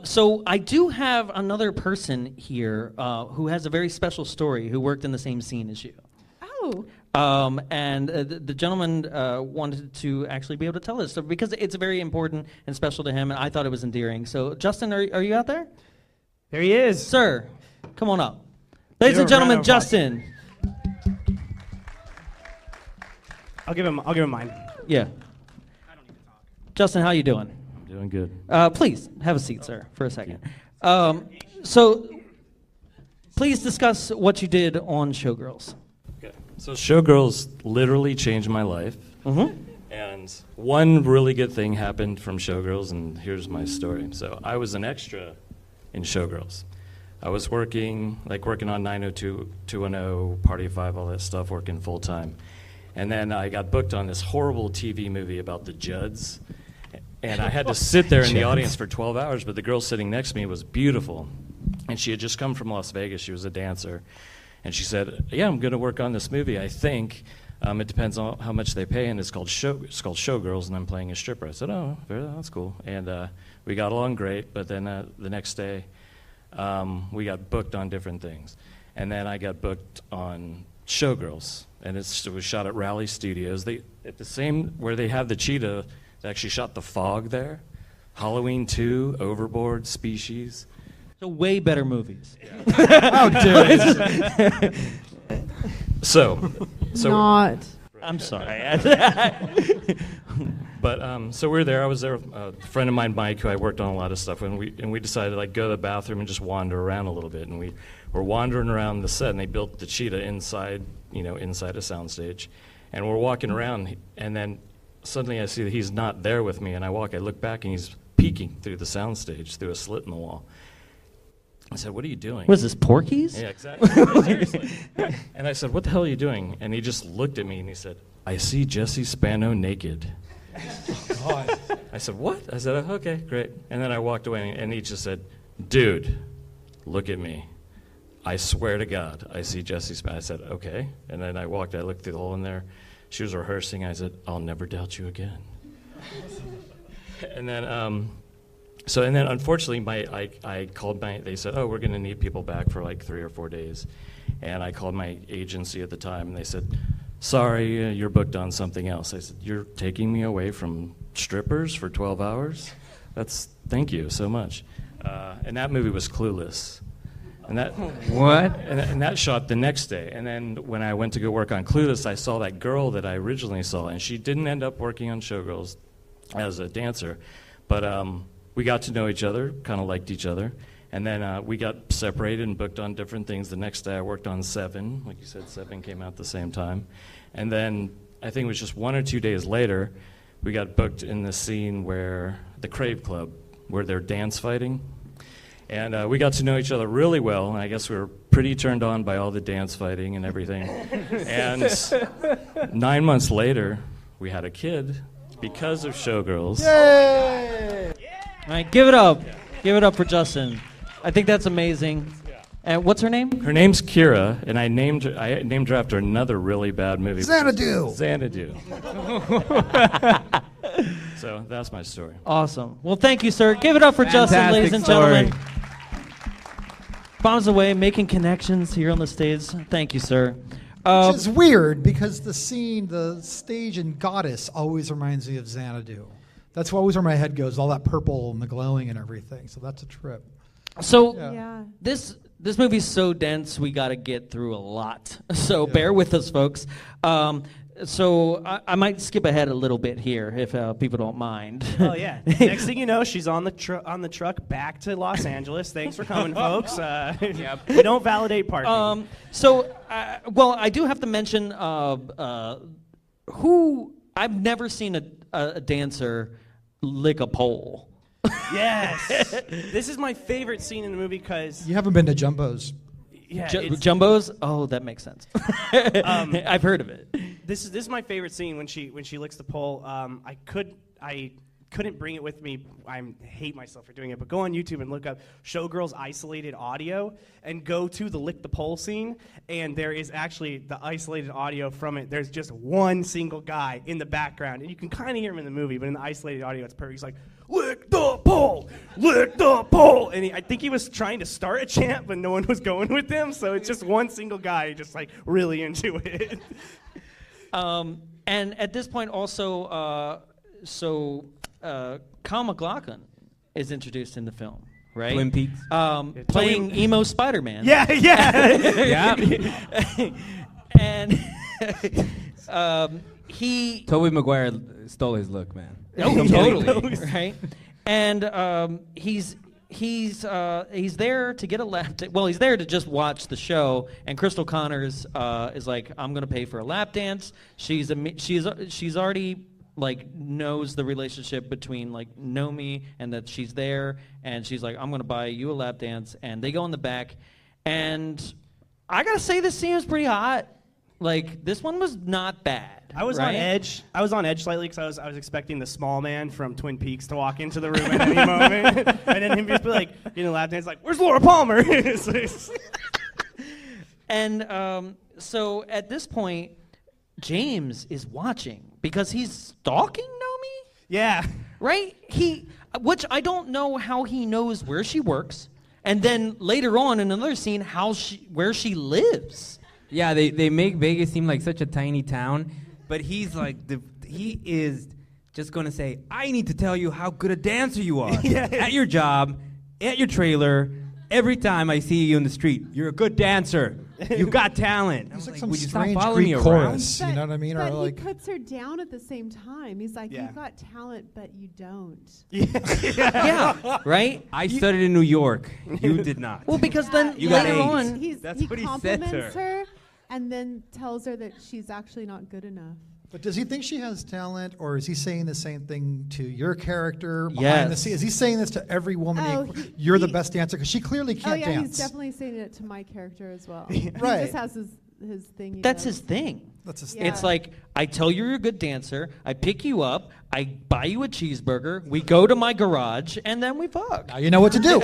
So I do have another person here who has a very special story, who worked in the same scene as you. Oh. And the gentleman wanted to actually be able to tell this, so because it's very important and special to him, and I thought it was endearing. So, Justin, are you out there? There he is. Sir, come on up. Ladies and gentlemen, Justin. I'll give him mine. Yeah. Justin, how you doing? I'm doing good. Please, have a seat, sir, for a second. So, please discuss what you did on Showgirls. Okay. So Showgirls literally changed my life. Mm-hmm. And one really good thing happened from Showgirls, and here's my story. So I was an extra in Showgirls. I was working on 902, 210, Party of Five, all that stuff, working full time. And then I got booked on this horrible TV movie about the Judds. And I had to sit there in the audience for 12 hours, but the girl sitting next to me was beautiful. And she had just come from Las Vegas. She was a dancer. And she said, yeah, I'm going to work on this movie, I think. It depends on how much they pay, and it's called Showgirls, and I'm playing a stripper. I said, oh, that's cool. And we got along great, but then the next day, we got booked on different things. And then I got booked on Showgirls, and it was shot at Raleigh Studios. At the same, where they have the cheetah, they actually shot The Fog there. Halloween 2, Overboard, Species. So way better movies. Yeah. How dare you? So not. I'm sorry. But so we're there. I was there with a friend of mine, Mike, who I worked on a lot of stuff with, and we decided to go to the bathroom and just wander around a little bit. And we were wandering around the set, and they built the cheetah inside a soundstage. And we're walking around, and then suddenly I see that he's not there with me, and I look back, and he's peeking through the soundstage, through a slit in the wall. I said, what are you doing? What is this, Porky's? Yeah, exactly. Seriously. And I said, what the hell are you doing? And he just looked at me and he said, I see Jesse Spano naked. God. I said, what? I said, okay, great. And then I walked away and he just said, dude, look at me. I swear to God, I see Jesse Spano. I said, okay. And then I looked through the hole in there. She was rehearsing. I said, I'll never doubt you again. And then, unfortunately, I called they said, oh, we're going to need people back for like 3 or 4 days. And I called my agency at the time, and they said, sorry, you're booked on something else. I said, you're taking me away from strippers for 12 hours? Thank you so much. And that movie was Clueless. And that What? And that shot the next day. And then when I went to go work on Clueless, I saw that girl that I originally saw, and she didn't end up working on Showgirls as a dancer, but we got to know each other, kind of liked each other, and then we got separated and booked on different things. The next day I worked on Seven. Like you said, Seven came out at the same time. And then I think it was just 1 or 2 days later, we got booked in the scene where the Crave Club, where they're dance fighting. And we got to know each other really well, and I guess we were pretty turned on by all the dance fighting and everything. And 9 months later, we had a kid because of Showgirls. Yay! All right, give it up. Give it up for Justin. I think that's amazing. And what's her name? Her name's Kira, and I named her after another really bad movie. Xanadu. Xanadu. So that's my story. Awesome. Well, thank you, sir. Give it up for Justin, ladies and gentlemen. Bombs away, making connections here on the stage. Thank you, sir. Which is weird because the stage in Goddess always reminds me of Xanadu. That's always where my head goes, all that purple and the glowing and everything. So that's a trip. So Yeah. this movie's so dense, we got to get through a lot. So bear with us, folks. So I might skip ahead a little bit here if people don't mind. Oh yeah. Next thing you know, she's on the truck back to Los Angeles. Thanks for coming, folks. We don't validate parking. Well, I do have to mention who I've never seen a dancer lick a pole. Yes. This is my favorite scene in the movie because You haven't been to Jumbo's. yeah, Jumbos? Oh, that makes sense. I've heard of it. This is my favorite scene when she licks the pole. I couldn't bring it with me. I hate myself for doing it, but go on YouTube and look up Showgirls isolated audio and go to the lick the pole scene, and there is actually the isolated audio from it. There's just one single guy in the background, and you can kind of hear him in the movie, but in the isolated audio, it's perfect. He's like, lick the pole, and I think he was trying to start a chant, but no one was going with him, so it's just one single guy just like really into it. And at this point also, Kyle MacLachlan is introduced in the film, right? Twin Peaks. Playing emo Spider-Man. Yeah. And Tobey Maguire stole his look, man. Oh, totally. Right? And he's there to get a lap dance. Well, he's there to just watch the show. And Crystal Connors is like, I'm gonna pay for a lap dance. She's already like knows the relationship between like Nomi and that she's there, and she's like, I'm gonna buy you a lap dance. And they go in the back, and I gotta say this scene was pretty hot. Like this one was not bad. I was right? on edge. I was on edge slightly because I was expecting the small man from Twin Peaks to walk into the room at any moment, and then him just be like, getting a lap dance, like, "Where's Laura Palmer?" And so at this point, James is watching because he's stalking Nomi. Yeah. Right? Which I don't know how he knows where she works, and then later on in another scene, where she lives. Yeah, they make Vegas seem like such a tiny town, but he's like he is just gonna say, I need to tell you how good a dancer you are. At your job, at your trailer, every time I see you in the street, you're a good dancer. You've got talent. It's like Would some you stop strange following me Greek around? chorus. You know what I mean? But Or like, he puts her down at the same time. He's like, Yeah. you've got talent, but you don't. Yeah, right? I studied in New York. You did not. Well, because then You got later AIDS. on, That's he what he said to compliments her. her and then tells her that she's actually not good enough. But does he think she has talent, or is he saying the same thing to your character behind Yes. the scenes? Is he saying this to every woman? You're the best dancer, because she clearly can't dance. He's definitely saying it to my character as well. Right. He just has his thing. he That's does. his thing. That's his Yeah. It's like, I tell you you're a good dancer, I pick you up, I buy you a cheeseburger, we go to my garage, and then we fuck. Now you know what to do.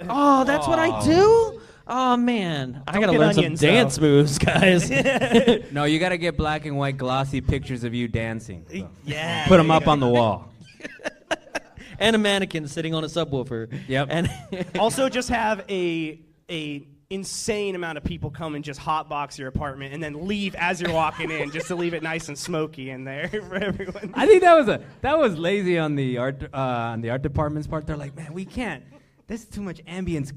Oh, that's what I do? Oh, man. I got to get learn some onions, dance though. moves, guys. No, you got to get black and white glossy pictures of you dancing. So. Yeah. Put them up on the wall. And a mannequin sitting on a subwoofer. Yep. And Also, just have a insane amount of people come and just hotbox your apartment and then leave as you're walking in, just to leave it nice and smoky in there for everyone. I think that was lazy on the art department's part. They're like, man, we can't. This is too much ambience.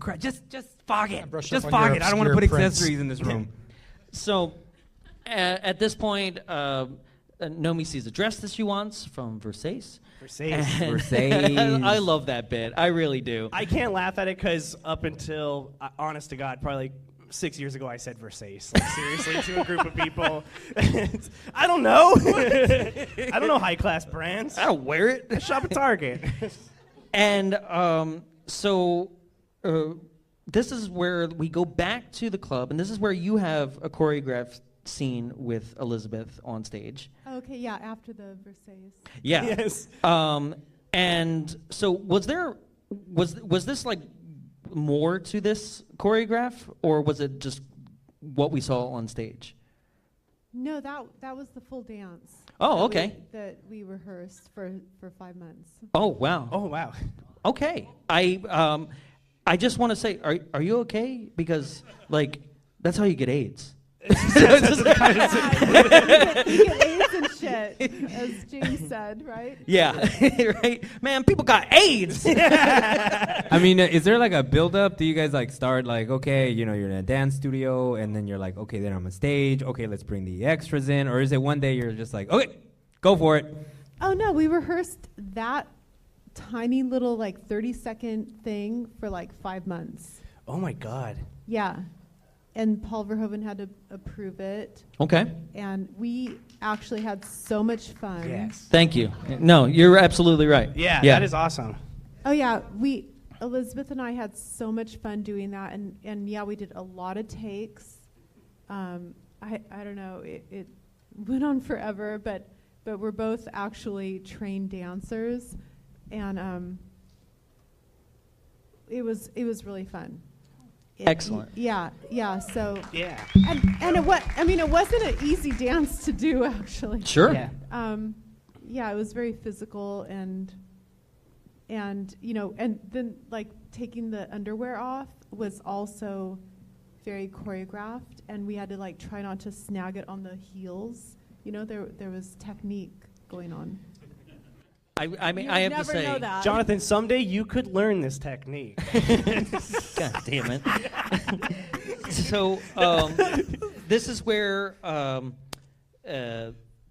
Just fog it. brush Just up on your fog it. I don't want to put obscure prints. accessories in this room. so at this point, Nomi sees a dress that she wants from Versace. Versace. I love that bit. I really do. I can't laugh at it because up until, honest to God, probably 6 years ago, I said Versace. Like, seriously, to a group of people. I don't know. I don't know high-class brands. I don't wear it. I shop at Target. And so this is where we go back to the club, and this is where you have a choreographed scene with Elizabeth on stage. Okay, yeah, after the Versailles. Yeah. Yes. And so was this like more to this choreograph, or was it just what we saw on stage? No, that was the full dance. Oh, okay. That we rehearsed for 5 months. Oh, wow. Oh, wow. Okay. I just want to say, are you okay? Because like that's how you get AIDS. You get AIDS and shit, as James said, right? Yeah, right. Man, people got AIDS. I mean, is there like a build-up? Do you guys like start like, okay, you're in a dance studio, and then you're like, okay, then I'm on stage. Okay, let's bring the extras in, or is it one day you're just like, okay, go for it? Oh no, we rehearsed that tiny little like 30-second thing for like 5 months. Oh, my God. Yeah. And Paul Verhoeven had to approve it. Okay. And we actually had so much fun. Yes. Thank you. No, you're absolutely right. Yeah, that is awesome. Oh yeah, Elizabeth and I had so much fun doing that, and yeah, we did a lot of takes. I don't know, it went on forever, but we're both actually trained dancers, and it was really fun. Excellent. Yeah. So Yeah. and it wasn't an easy dance to do actually. Sure. Yeah. Yeah, it was very physical and and then like taking the underwear off was also very choreographed, and we had to like try not to snag it on the heels. There was technique going on. I mean, You I have to never say, know that. Jonathan, someday you could learn this technique. God damn it. So this is where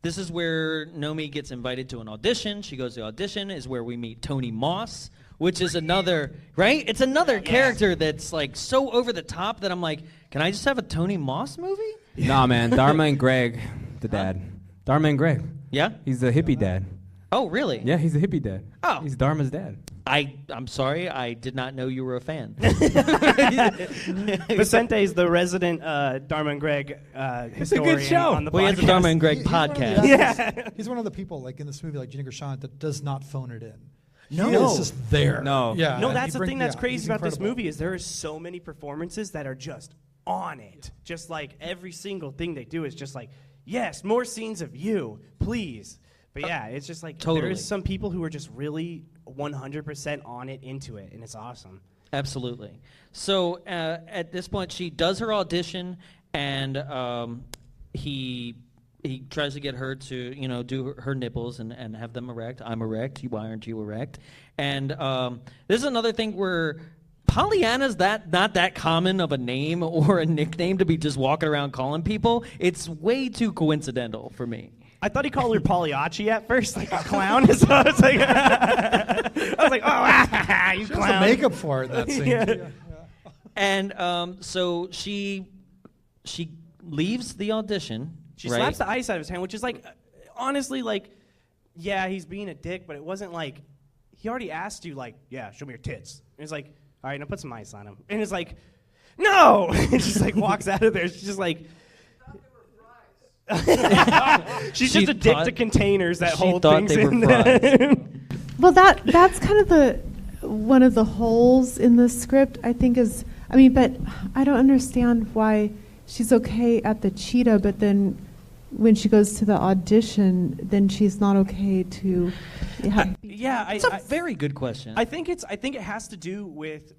Nomi gets invited to an audition. She goes to the audition, is where we meet Tony Moss, which is another, right? It's another character that's like so over the top that I'm like, can I just have a Tony Moss movie? Nah, man. Dharma and Greg, the dad. Dharma and Greg. Yeah? He's the hippie dad. Oh, really? Yeah, he's the hippie dad. Oh. He's Dharma's dad. I'm sorry, I did not know you were a fan. Vicente is the resident Dharma and Greg historian good show. on the Well, he has podcast. the Dharma and Greg He's one of the podcast. actors- He's one of the people, like in this movie, like Gina Gershon, that does not phone it in. No. He is just there. No. Yeah. No, and that's he the thing that's yeah, crazy he's about this incredible. movie is there are so many performances that are just on it. Just like every single thing they do is just like, yes, more scenes of you, please. But yeah, it's just like Totally. there's some people who are just really 100% on it, into it, and it's awesome. Absolutely. So at this point, she does her audition, and he tries to get her to do her nipples and have them erect. I'm erect. Why aren't you erect? And this is another thing where Pollyanna's not that common of a name or a nickname to be just walking around calling people. It's way too coincidental for me. I thought he called her Pagliacci at first, like a clown. So I was like, oh, you She has clown. the makeup for it, that scene. Yeah. Yeah. And so she leaves the audition, She right? slaps the ice out of his hand, which is like, honestly, like, yeah, he's being a dick, but it wasn't like, he already asked you, like, yeah, show me your tits. And it's like, all right, now put some ice on him. And it's like, no! And just like walks out of there. She's just like, she's just a dick to containers that hold things in there. Well, that's kind of one of the holes in the script, I think but I don't understand why she's okay at the cheetah, but then when she goes to the audition, then she's not okay to it's a very good question. I think it has to do with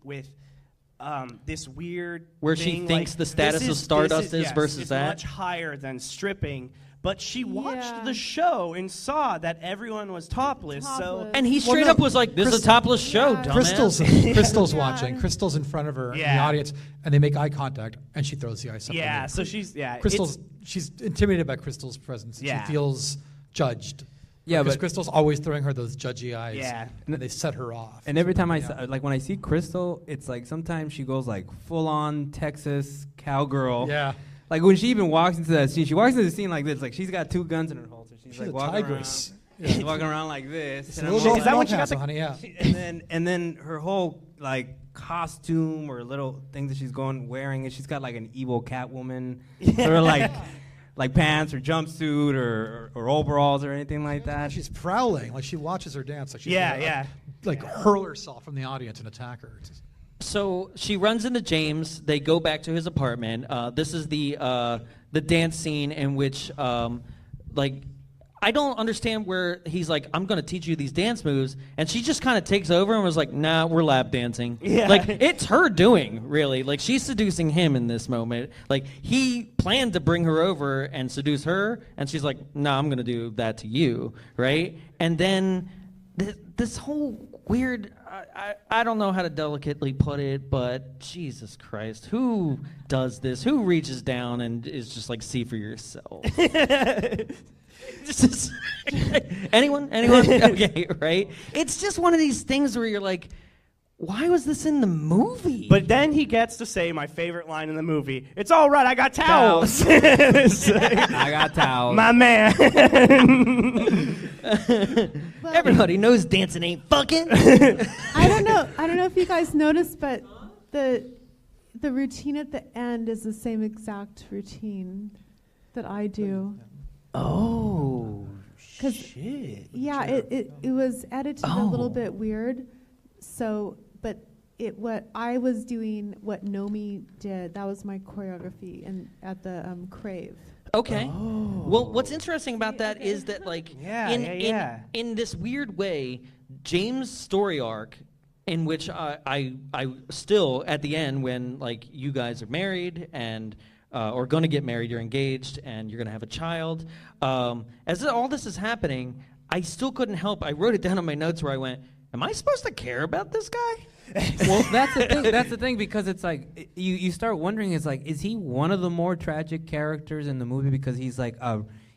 this weird where thing, she thinks like, the status of Stardust is versus it's that. much higher than stripping. But she watched the show and saw that everyone was topless. So and he straight up was like, "This is a topless show, dumbass." Crystal's watching. Crystal's in front of her in the audience, and they make eye contact, and she throws the ice up. Yeah, so she's she's intimidated by Crystal's presence. Yeah. She feels judged. Yeah, because but Crystal's always throwing her those judgy eyes. Yeah. And they set her off. And every time when I see Crystal, it's like sometimes she goes like full on Texas cowgirl. Yeah. Like when she even walks into that scene, she walks into the scene like this, like she's got 2 guns in her holster. She's like a walking tigress. around, she's walking around like this. And Is that when she got the honey? Yeah. And then her whole like costume or little things that she's wearing, and she's got like an evil Catwoman sort of like pants or jumpsuit or overalls or anything like that. She's prowling, like she watches her dance, like she's like hurl herself from the audience and attack her. So she runs into James. They go back to his apartment. This is the dance scene in which, I don't understand where he's like, I'm going to teach you these dance moves. And she just kind of takes over and was like, nah, we're lap dancing. Yeah. Like, it's her doing, really. Like, she's seducing him in this moment. Like, he planned to bring her over and seduce her. And she's like, nah, I'm going to do that to you, right? And then this whole weird... I don't know how to delicately put it, but Jesus Christ, who does this? Who reaches down and is just like, see for yourself? Anyone? Okay, right? It's just one of these things where you're like, why was this in the movie? But then he gets to say my favorite line in the movie. It's all right, I got towels. I got towels. My man. Everybody knows dancing ain't fucking. I don't know if you guys noticed, but the routine at the end is the same exact routine that I do. Oh, shit. Yeah, it was edited a little bit weird. So, but what I was doing, what Nomi did, that was my choreography at the Crave. Okay. Oh. Well, what's interesting about that is that, like, in this weird way, James' story arc, in which I still, at the end, when, like, you guys are married and or going to get married, you're engaged, and you're going to have a child, as all this is happening, I still couldn't help. I wrote it down on my notes where I went, am I supposed to care about this guy? Well, that's the thing. That's the thing, because it's like you start wondering. It's like, is he one of the more tragic characters in the movie? Because he's like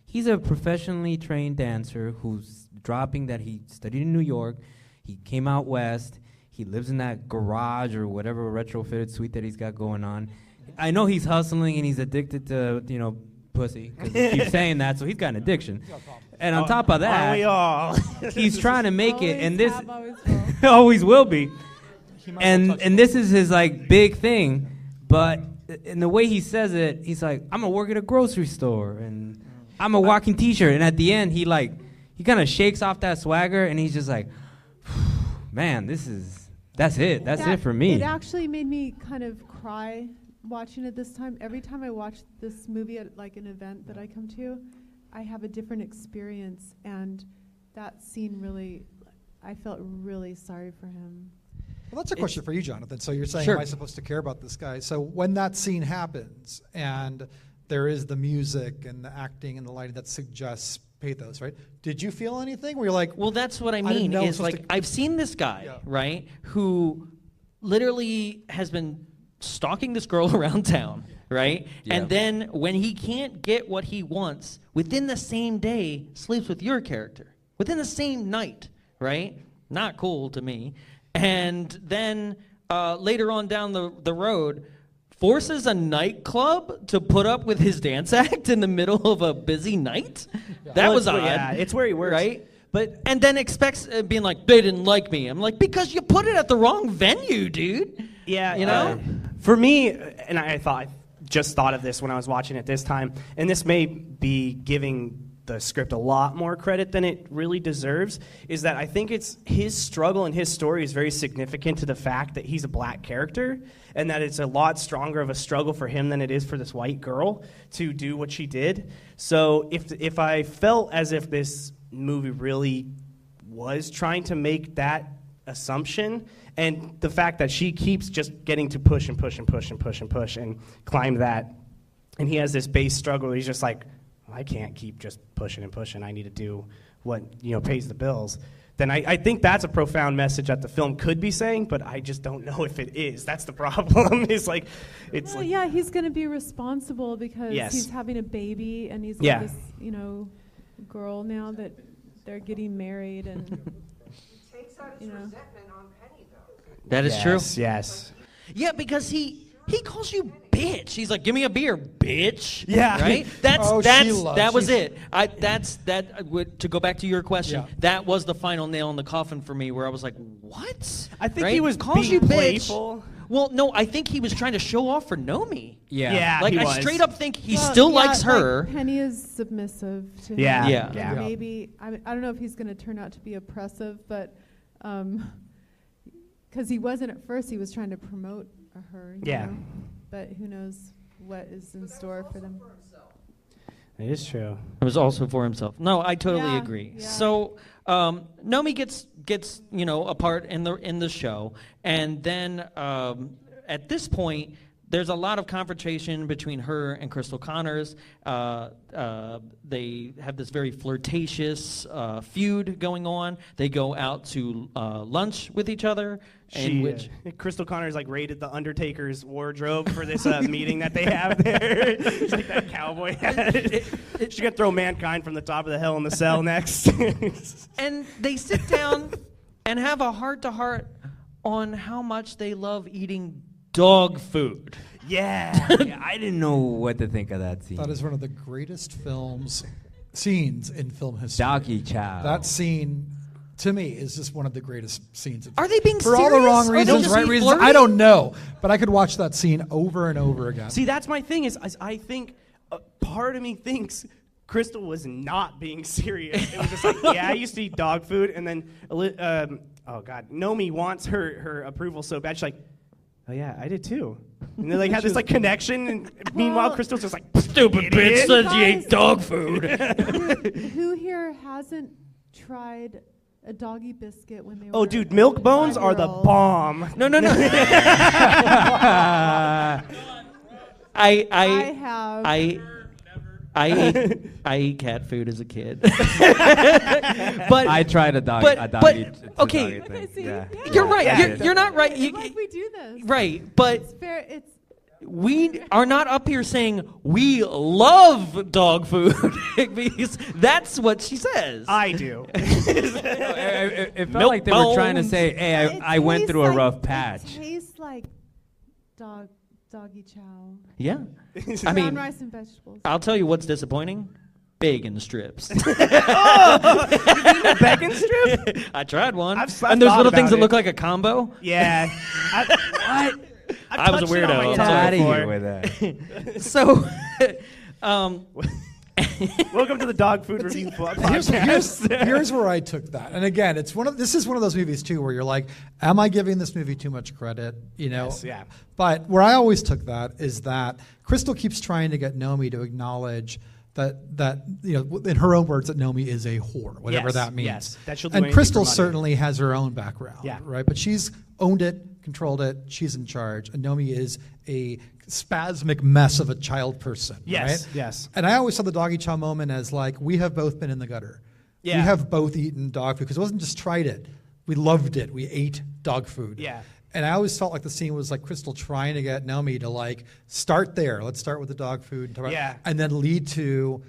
he's a professionally trained dancer who's dropping that he studied in New York. He came out west. He lives in that garage or whatever retrofitted suite that he's got going on. I know he's hustling and he's addicted to pussy, because he keeps saying that, so he's got an addiction. And on top of that, we all? He's trying to make it, and this always will be. And this is his like big thing, but in the way he says it, he's like, I'm gonna work at a grocery store and I'm a walking T-shirt. And at the end, he kind of shakes off that swagger, and he's just like, man, that's it for me. It actually made me kind of cry watching it this time. Every time I watch this movie at like an event that I come to, I have a different experience, and that scene really, I felt really sorry for him. Well, that's a question for you, Jonathan. So you're saying, Sure. Am I supposed to care about this guy? So when that scene happens, and there is the music and the acting and the lighting that suggests pathos, right? Did you feel anything where you're like, well, that's what I didn't mean. know Is like, I've seen this guy, right, who literally has been stalking this girl around town, right? Yeah. And then when he can't get what he wants, within the same day, sleeps with your character. Within the same night, right? Not cool to me. And then later on down the road, forces a nightclub to put up with his dance act in the middle of a busy night. That was odd. Yeah, it's where he works. Right? And then expects being like, they didn't like me. I'm like, because you put it at the wrong venue, dude. Yeah. You know? For me, and I just thought of this when I was watching it this time, and this may be giving the script a lot more credit than it really deserves, is that I think it's his struggle and his story is very significant to the fact that he's a black character, and that it's a lot stronger of a struggle for him than it is for this white girl to do what she did. So if I felt as if this movie really was trying to make that assumption, and the fact that she keeps just getting to push and push and push and push and push and climb that, and he has this base struggle where he's just like, I can't keep just pushing and pushing. I need to do what pays the bills. Then I think that's a profound message that the film could be saying, but I just don't know if it is. That's the problem. He's going to be responsible because he's having a baby and he's got this, girl now that they're getting married and. He takes out his resentment on Penny, though. That is true. Yes. Yeah, because he calls you bitch. He's like, give me a beer, bitch. Yeah. Right? That was it. To go back to your question, that was the final nail in the coffin for me where I was like, what? I think he was calls being you playful. Bitch. Well, no, I think he was trying to show off for Nomi. Yeah, like, I straight up think he still likes her. Like Penny is submissive to him. Yeah. Maybe, I don't know if he's going to turn out to be oppressive, but because he wasn't at first, he was trying to promote her. You know? But who knows what is in store for them. It is true. It was also for himself. No, I totally agree. Yeah. So Nomi gets a part in the show, and then at this point, there's a lot of confrontation between her and Crystal Connors. They have this very flirtatious feud going on. They go out to lunch with each other. Crystal Connors raided the Undertaker's wardrobe for this meeting that they have there. It's like that cowboy hat. She's gonna throw Mankind from the top of the hill in the cell next. And they sit down and have a heart-to-heart on how much they love eating dog food. Yeah. I didn't know what to think of that scene. That is one of the greatest scenes in film history. Doggy Chow. That scene, to me, is just one of the greatest scenes. Are they being for serious? all the wrong Are they reasons, just right being reasons? flirty? I don't know, but I could watch that scene over and over again. See, that's my thing. Is I think part of me thinks Crystal was not being serious. It was just like, I used to eat dog food, and then Nomi wants her approval so bad. She's like, oh yeah, I did too. And they had this connection, and meanwhile Crystal's just like, stupid bitch says you ate dog food. Who here hasn't tried a doggy biscuit when they were? Oh, dude, milk bones are the bomb. No. I have. I ate cat food as a kid. But I tried a doggy. Okay, See, you're right. You're not right. We do this. Right, but it's fair. It's we are not up here saying we love dog food because that's what she says. I do. It felt like they were trying to say, hey, I went through a rough patch. It tastes like doggy chow. Yeah. Brown rice and vegetables. I'll tell you what's disappointing. Bacon strips. You've eaten a bacon strip? I tried one. And there's little things that look like a combo. Yeah. I was a weirdo. Get out of here with that. So, welcome to the Dog Food Review Podcast. Here's where I took that. And again, this is one of those movies too where you're like, am I giving this movie too much credit? Yes, yeah. But where I always took that is that Crystal keeps trying to get Nomi to acknowledge that in her own words, that Nomi is a whore, whatever that means. Yes, that she'll do and anything Crystal for money. certainly has her own background, right? But she's owned it, controlled it. She's in charge, and Nomi is a spasmic mess of a child person. Yes, right? yes. And I always saw the doggy chow moment as like we have both been in the gutter. Yeah. We have both eaten dog food because it wasn't just tried it. We loved it. We ate dog food. Yeah. And I always felt like the scene was like Crystal trying to get Nomi to start there. Let's start with the dog food. And then lead to,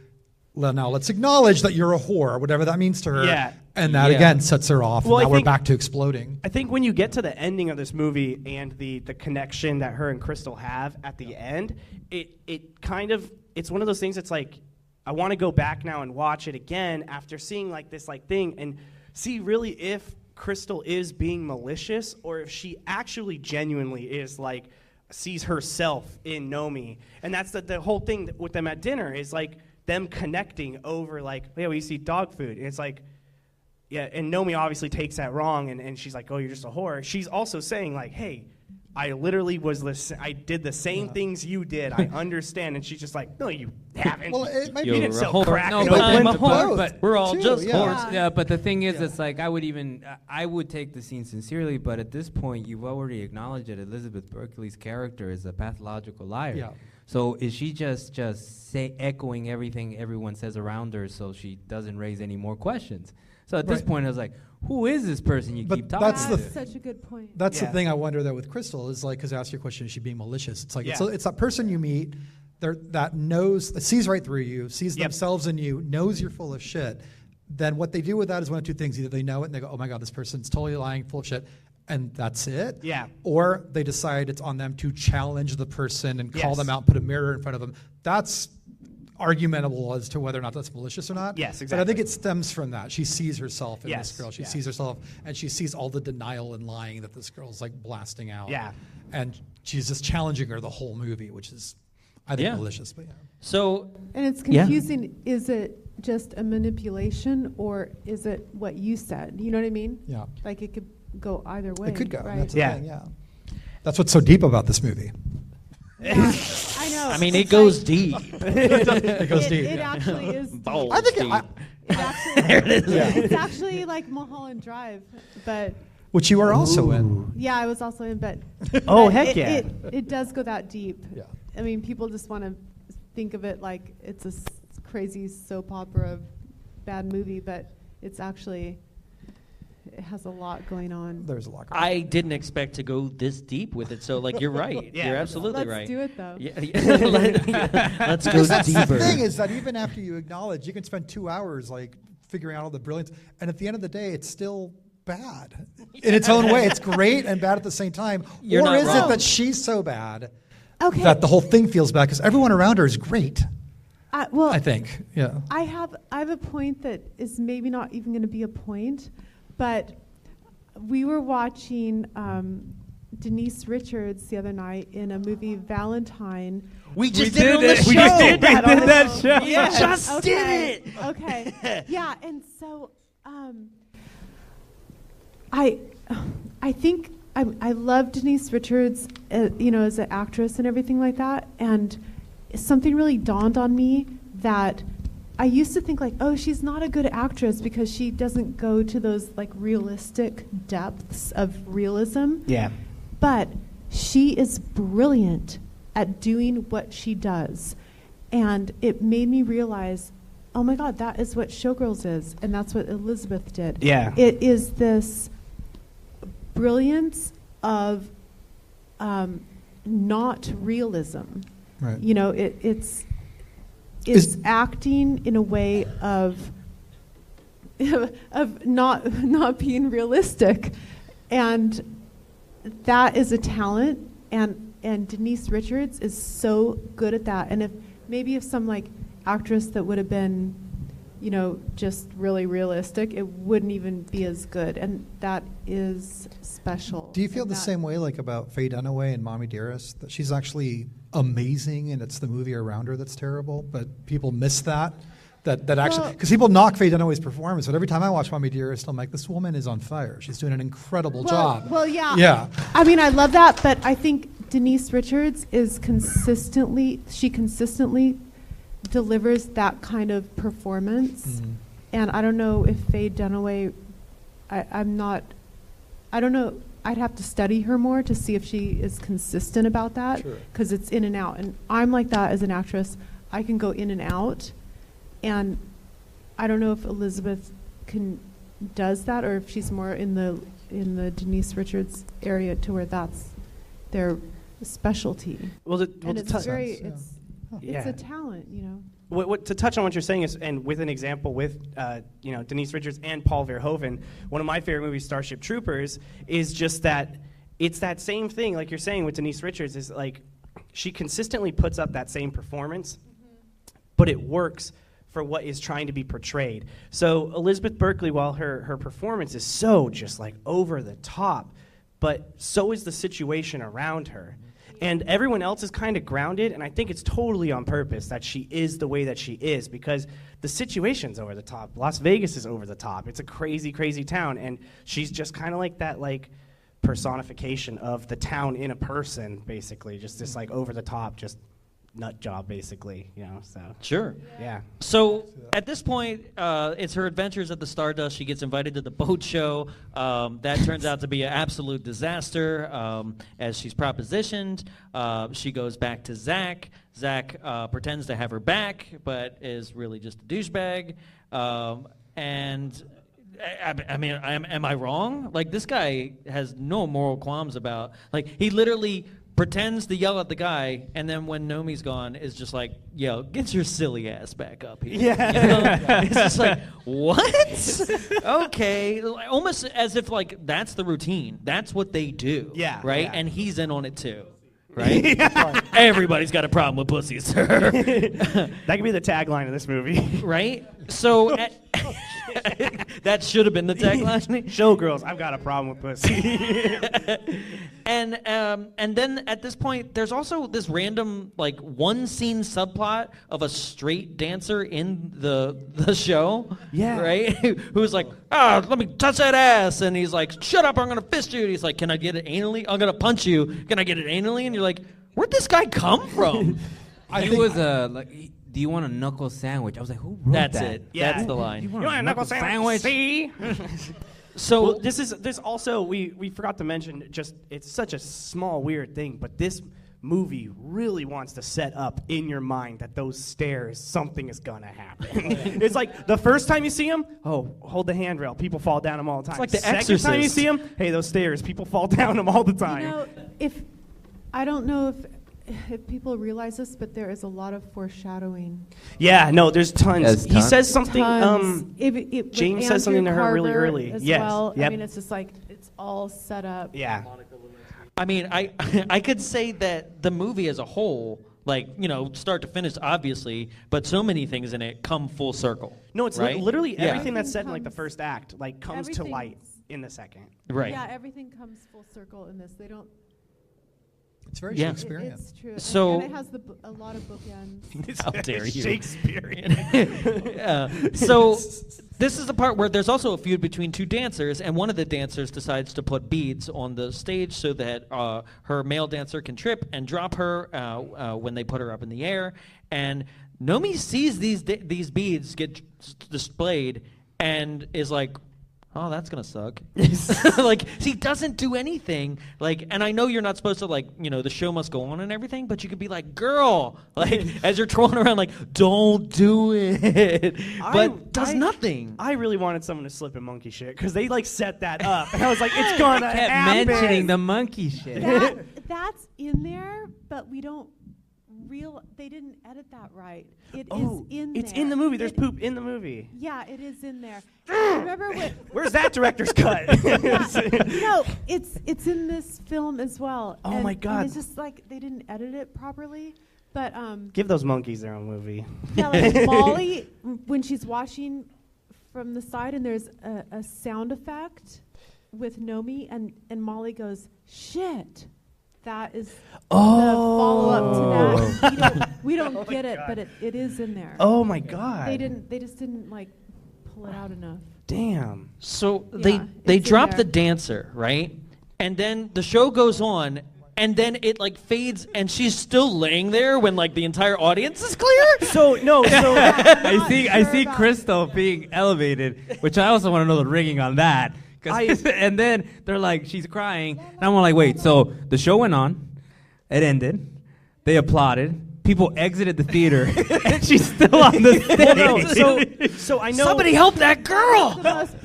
well, now let's acknowledge that you're a whore, whatever that means to her. Yeah. And that, Yeah. again, sets her off. Well, and I now we're think- back to exploding. I think when you get to the ending of this movie and the connection that her and Crystal have at the end, it kind of, it's one of those things that's like, I want to go back now and watch it again after seeing like this like thing and see really if Crystal is being malicious or if she actually genuinely is like, sees herself in Nomi. And that's the whole thing with them at dinner is like them connecting over like, yeah, we used to eat dog food. And it's like, yeah, and Nomi obviously takes that wrong, and she's like, oh, you're just a whore. She's also saying, like, hey, I literally I did the same things you did. I understand. And she's just like, no, you haven't. Well, it might you be didn't sell crack. No, in but Oakland. I'm a whore, but we're all too, just yeah. whores. Yeah, but the thing is, it's like I would take the scene sincerely, but at this point, you've already acknowledged that Elizabeth Berkley's character is a pathological liar. Yeah. So is she just echoing everything everyone says around her, so she doesn't raise any more questions? So at this Right. point, I was like, who is this person you But keep talking that's to? the That's such a good point. That's Yeah. the thing I wonder though with Crystal is like, because I asked you a question, is she being malicious? It's like Yeah. it's that person you meet that knows, sees right through you, sees Yep. themselves in you, knows you're full of shit. Then what they do with that is one of two things: either they know it and they go, "Oh my God, this person's totally lying, full of shit," and that's it. Yeah. Or they decide it's on them to challenge the person and call Yes. them out, put a mirror in front of them. That's argumentable as to whether or not that's malicious or not. Yes, But I think exactly. it stems from that. She sees herself in Yes, this girl. She yeah. sees herself, and she sees all the denial and lying that this girl's like blasting out. Yeah. And she's just challenging her the whole movie, which is, I think, Yeah. malicious. But yeah. So And it's Yeah. confusing. Is it just a manipulation or is it what you said? You know what I mean? Yeah. Like it could go either way. It could go. Right? That's the Yeah. thing, yeah. That's what's so deep about this movie. Yeah, I know. I mean, It's it goes like- deep. It goes deep. It yeah. actually is. Balls I think deep. It actually, There it is. It's actually like Mulholland Drive, but Which you are also in. yeah, I was also in, but Oh, but heck it, yeah. it does go that deep. Yeah. I mean, people just want to think of it like it's a crazy soap opera, bad movie, but it's actually it has a lot going on. There's a lot going on. I didn't expect to go this deep with it. So, like, you're right. Yeah. You're absolutely Let's right. do it though. Yeah, let's go Because that's deeper. the thing is that even after you acknowledge, you can spend 2 hours like figuring out all the brilliance, and at the end of the day, it's still bad in its own way. It's great and bad at the same time. You're or not is wrong. it that she's so bad Okay. that the whole thing feels bad because everyone around her is great? Well, I think, yeah. I have a point that is maybe not even going to be a point, but we were watching Denise Richards the other night in a movie Valentine. We just We did it on did the it. We show. just did that on the show. We just Okay. did it. Okay. Yeah, and so I think I love Denise Richards, as an actress and everything like that, and something really dawned on me that I used to think like, oh, she's not a good actress because she doesn't go to those like realistic depths of realism. Yeah. But she is brilliant at doing what she does. And it made me realize, oh my God, that is what Showgirls is. And that's what Elizabeth did. Yeah. It is this brilliance of not realism. Right. It's Is- acting in a way of of not being realistic, and that is a talent. And Denise Richards is so good at that. And if some like actress that would have been, just really realistic, it wouldn't even be as good. And that is special. Do you feel And the that- same way like about Faye Dunaway and Mommy Dearest? That she's actually amazing and it's the movie around her that's terrible, but people miss that? That actually, because people knock Faye Dunaway's performance, but every time I watch Mommy Dearest, I'm like, this woman is on fire. She's doing an incredible job. Well, yeah. Yeah. I mean, I love that, but I think Denise Richards is consistently delivers that kind of performance. Mhm. And I don't know if Faye Dunaway, I don't know. I'd have to study her more to see if she is consistent about that, Sure. because it's in and out. And I'm like that as an actress. I can go in and out. And I don't know if Elizabeth does that, or if she's more in the Denise Richards area to where that's their specialty. Well, And it's very, yeah. It's a talent, you know. What to touch on what you're saying is, and with an example with Denise Richards and Paul Verhoeven, one of my favorite movies, Starship Troopers, is just that it's that same thing, like you're saying with Denise Richards, is like she consistently puts up that same performance, but it works for what is trying to be portrayed. So Elizabeth Berkley, while her performance is so just like over the top, but so is the situation around her. And everyone else is kind of grounded, and I think it's totally on purpose that she is the way that she is, because the situation's over the top. Las Vegas is over the top. It's a crazy, crazy town, and she's just kind of like that, like, personification of the town in a person, basically. Just this, like, over the top, just nut job, basically, you know, so. Sure. Yeah. So at this point, it's her adventures at the Stardust. She gets invited to the boat show. That turns out to be an absolute disaster. As she's propositioned, she goes back to Zach. Zach pretends to have her back, but is really just a douchebag. And I mean, am I wrong? Like, this guy has no moral qualms about, like, he literally pretends to yell at the guy, and then when Nomi's gone, is just like, yo, get your silly ass back up here. Yeah. You know? It's just like, what? Okay. Almost as if, like, that's the routine. That's what they do. Yeah. Right? Yeah. And he's in on it too. Right? Everybody's got a problem with pussy, sir. That could be the tagline of this movie. Right? So that should have been the tagline. Showgirls, I've got a problem with pussy. And then at this point, there's also this random, like, one scene subplot of a straight dancer in the show. Yeah. Right? Who's like, let me touch that ass. And he's like, shut up, I'm going to fist you. And he's like, can I get it anally? I'm going to punch you. Can I get it anally? And you're like, where'd this guy come from? He was like, do you want a knuckle sandwich? I was like, who wrote that? That's it. Yeah. That's the line. You want a knuckle sandwich? See? So well, there's also, we forgot to mention, just, it's such a small, weird thing, but this movie really wants to set up in your mind that those stairs, something is gonna happen. It's like, the first time you see them, oh, hold the handrail, people fall down them all the time. It's like The Second Exorcist. time you see them, hey, those stairs, people fall down them all the time. You know, I don't know if people realize this, but there is a lot of foreshadowing. Yeah, no, there's tons. He says something, Tons. James says something to her really early. As Yes, well. yep. I mean, it's just like, it's all set up. Yeah. I mean, I could say that the movie as a whole, like, you know, start to finish, obviously, but so many things in it come full circle. No, it's right? literally Yeah. everything that's said in, like, the first act, like, comes to light in the second. Right. Yeah, everything comes full circle in this. They don't. It's very Yeah. Shakespearean. It's true. So- and it has a lot of bookends. How dare you? Shakespearean. So this is the part where there's also a feud between two dancers, and one of the dancers decides to put beads on the stage so that her male dancer can trip and drop her when they put her up in the air. And Nomi sees these beads get displayed and is like, oh, that's gonna suck. Like, he doesn't do anything. Like, and I know you're not supposed to, like, you know, the show must go on and everything, but you could be like, girl, like, as you're trolling around, like, don't do it. But does nothing. I really wanted someone to slip in monkey shit, because they, like, set that up. And I was like, it's gonna Kept happen. mentioning the monkey shit. That's in there, but we don't they didn't edit that right. It is in there. It's in the movie. There's poop in the movie. Yeah, it is in there. Remember what? Where's that director's cut? No, it's in this film as well. Oh and, my God. And it's just like they didn't edit it properly. But Give those monkeys their own movie. yeah, like Molly, when she's watching from the side and there's a sound effect with Nomi, and Molly goes, shit. That is the follow-up to that. We don't get it, but it is in there. Oh my God. They just didn't, like, pull it out enough. Damn. So Yeah, they it's in drop there. the dancer, right? And then the show goes on, and then it, like, fades, and she's still laying there when, like, the entire audience is clear. So I see Crystal being elevated, which I also want to know the rigging on that. And then they're like, she's crying, and I'm like, wait, so the show went on, it ended, they applauded, people exited the theater, and she's still on the stage. So I know. Somebody help that girl. The most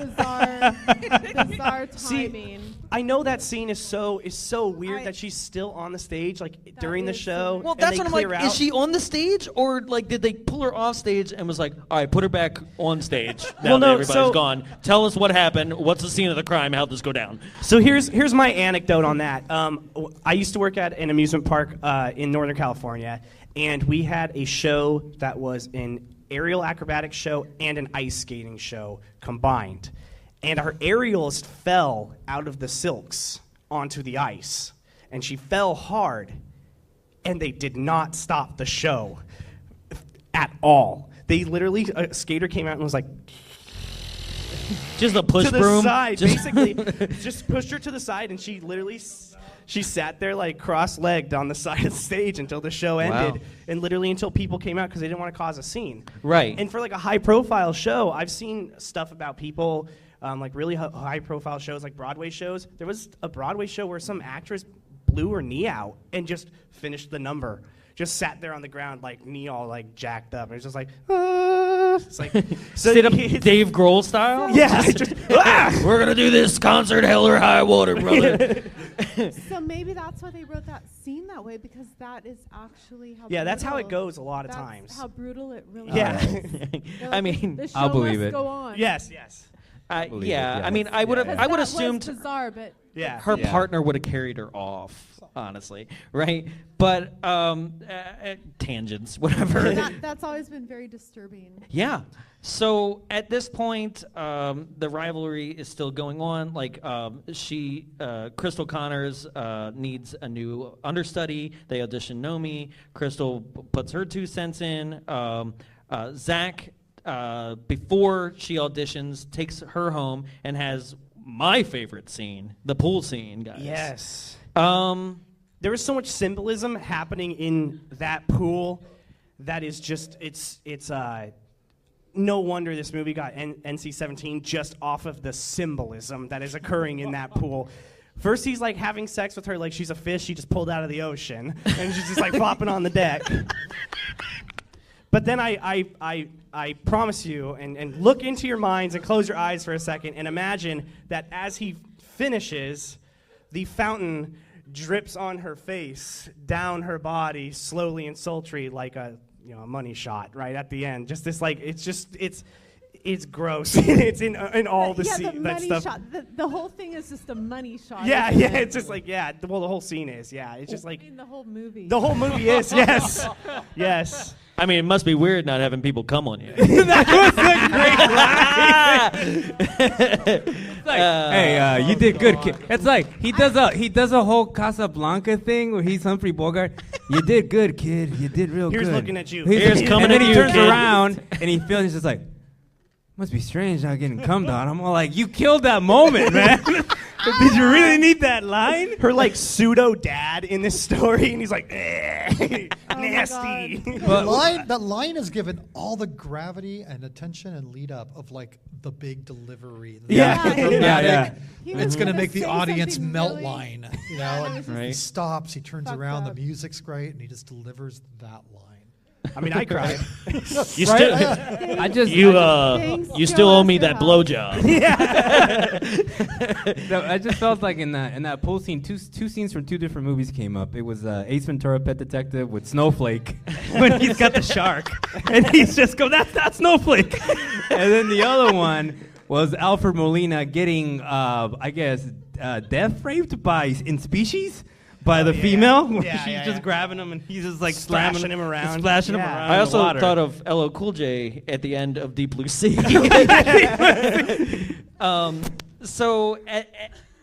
bizarre timing. I know that scene is so weird that she's still on the stage like during the show. Well, and that's they what I'm clear like. out. Is she on the stage, or like did they pull her off stage and was like, all right, put her back on stage now Well, that no, everybody's so- gone? Tell us what happened. What's the scene of the crime? How'd this go down? So here's my anecdote on that. I used to work at an amusement park in Northern California, and we had a show that was an aerial acrobatics show and an ice skating show combined. And our aerialist fell out of the silks onto the ice, and she fell hard, and they did not stop the show at all. They literally, a skater came out and was like, just a push to the broom? side, Just- basically, just pushed her to the side, and she literally, she sat there like cross-legged on the side of the stage until the show ended, and literally until people came out because they didn't want to cause a scene. Right. And for like a high-profile show, I've seen stuff about people. Like really high-profile shows, like Broadway shows. There was a Broadway show where some actress blew her knee out and just finished the number. Just sat there on the ground, like knee all like jacked up. It was just like, ah. It's like Straight up Dave Grohl style? Yeah, just, ah! We're gonna do this concert hell or high water, brother. So maybe that's why they wrote that scene that way, because that is actually how. Yeah, that's how it brutal- goes a lot of that's times. How brutal it really Yeah. is. They're I like, mean, the show I'll believe must it. Go on. Yes. Believe yeah, it, yeah. I mean, I would have, Yeah. I would That was assumed bizarre, but Yeah. her Yeah. partner would have carried her off, honestly, right? But tangents, whatever. that's always been very disturbing. Yeah. So at this point, the rivalry is still going on. Like Crystal Connors needs a new understudy. They audition Nomi. Crystal puts her 2 cents in. Zach, before she auditions, takes her home and has my favorite scene, the pool scene, guys. Yes. There was so much symbolism happening in that pool that is just it's no wonder this movie got NC-17 just off of the symbolism that is occurring in that pool. First he's like having sex with her like she's a fish she just pulled out of the ocean, and she's just like flopping on the deck. But then I promise you, and look into your minds and close your eyes for a second and imagine that as he finishes, the fountain drips on her face, down her body, slowly and sultry, like a money shot right at the end. Just this like it's gross. It's in all the yeah, scene the that money stuff. shot. The whole thing is just a money shot. Yeah, isn't yeah. it? It's just like well, the whole scene is It's just like the whole movie. the whole movie is yes, yes. I mean, it must be weird not having people come on you. Hey, you did good, kid. It's like he does a whole Casablanca thing where he's Humphrey Bogart. You did good, kid. You did real Here's good. looking at you. Here's coming and then at he you, turns kid. around and he feels he's just like, must be strange not getting cummed on. I'm all like, you killed that moment, man. Did you really need that line? Her like pseudo dad in this story, and he's like, nasty. That line is given all the gravity and attention and lead up of like the big delivery. The dramatic, it's going to make the audience melt line. You know, and he stops, he turns around, the music's great, and he just delivers that line. I mean, I cried. You still owe me that blowjob. No, I just felt like in that pool scene, two scenes from 2 different movies came up. It was Ace Ventura: Pet Detective with Snowflake when he's got the shark, and he's just go, that's not Snowflake. And then the other one was Alfred Molina getting, I guess, death raped in Species. By the female, where she's just grabbing him and he's just like Splashing him around. splashing him around. I in also the water. thought of LL Cool J at the end of Deep Blue Sea. So,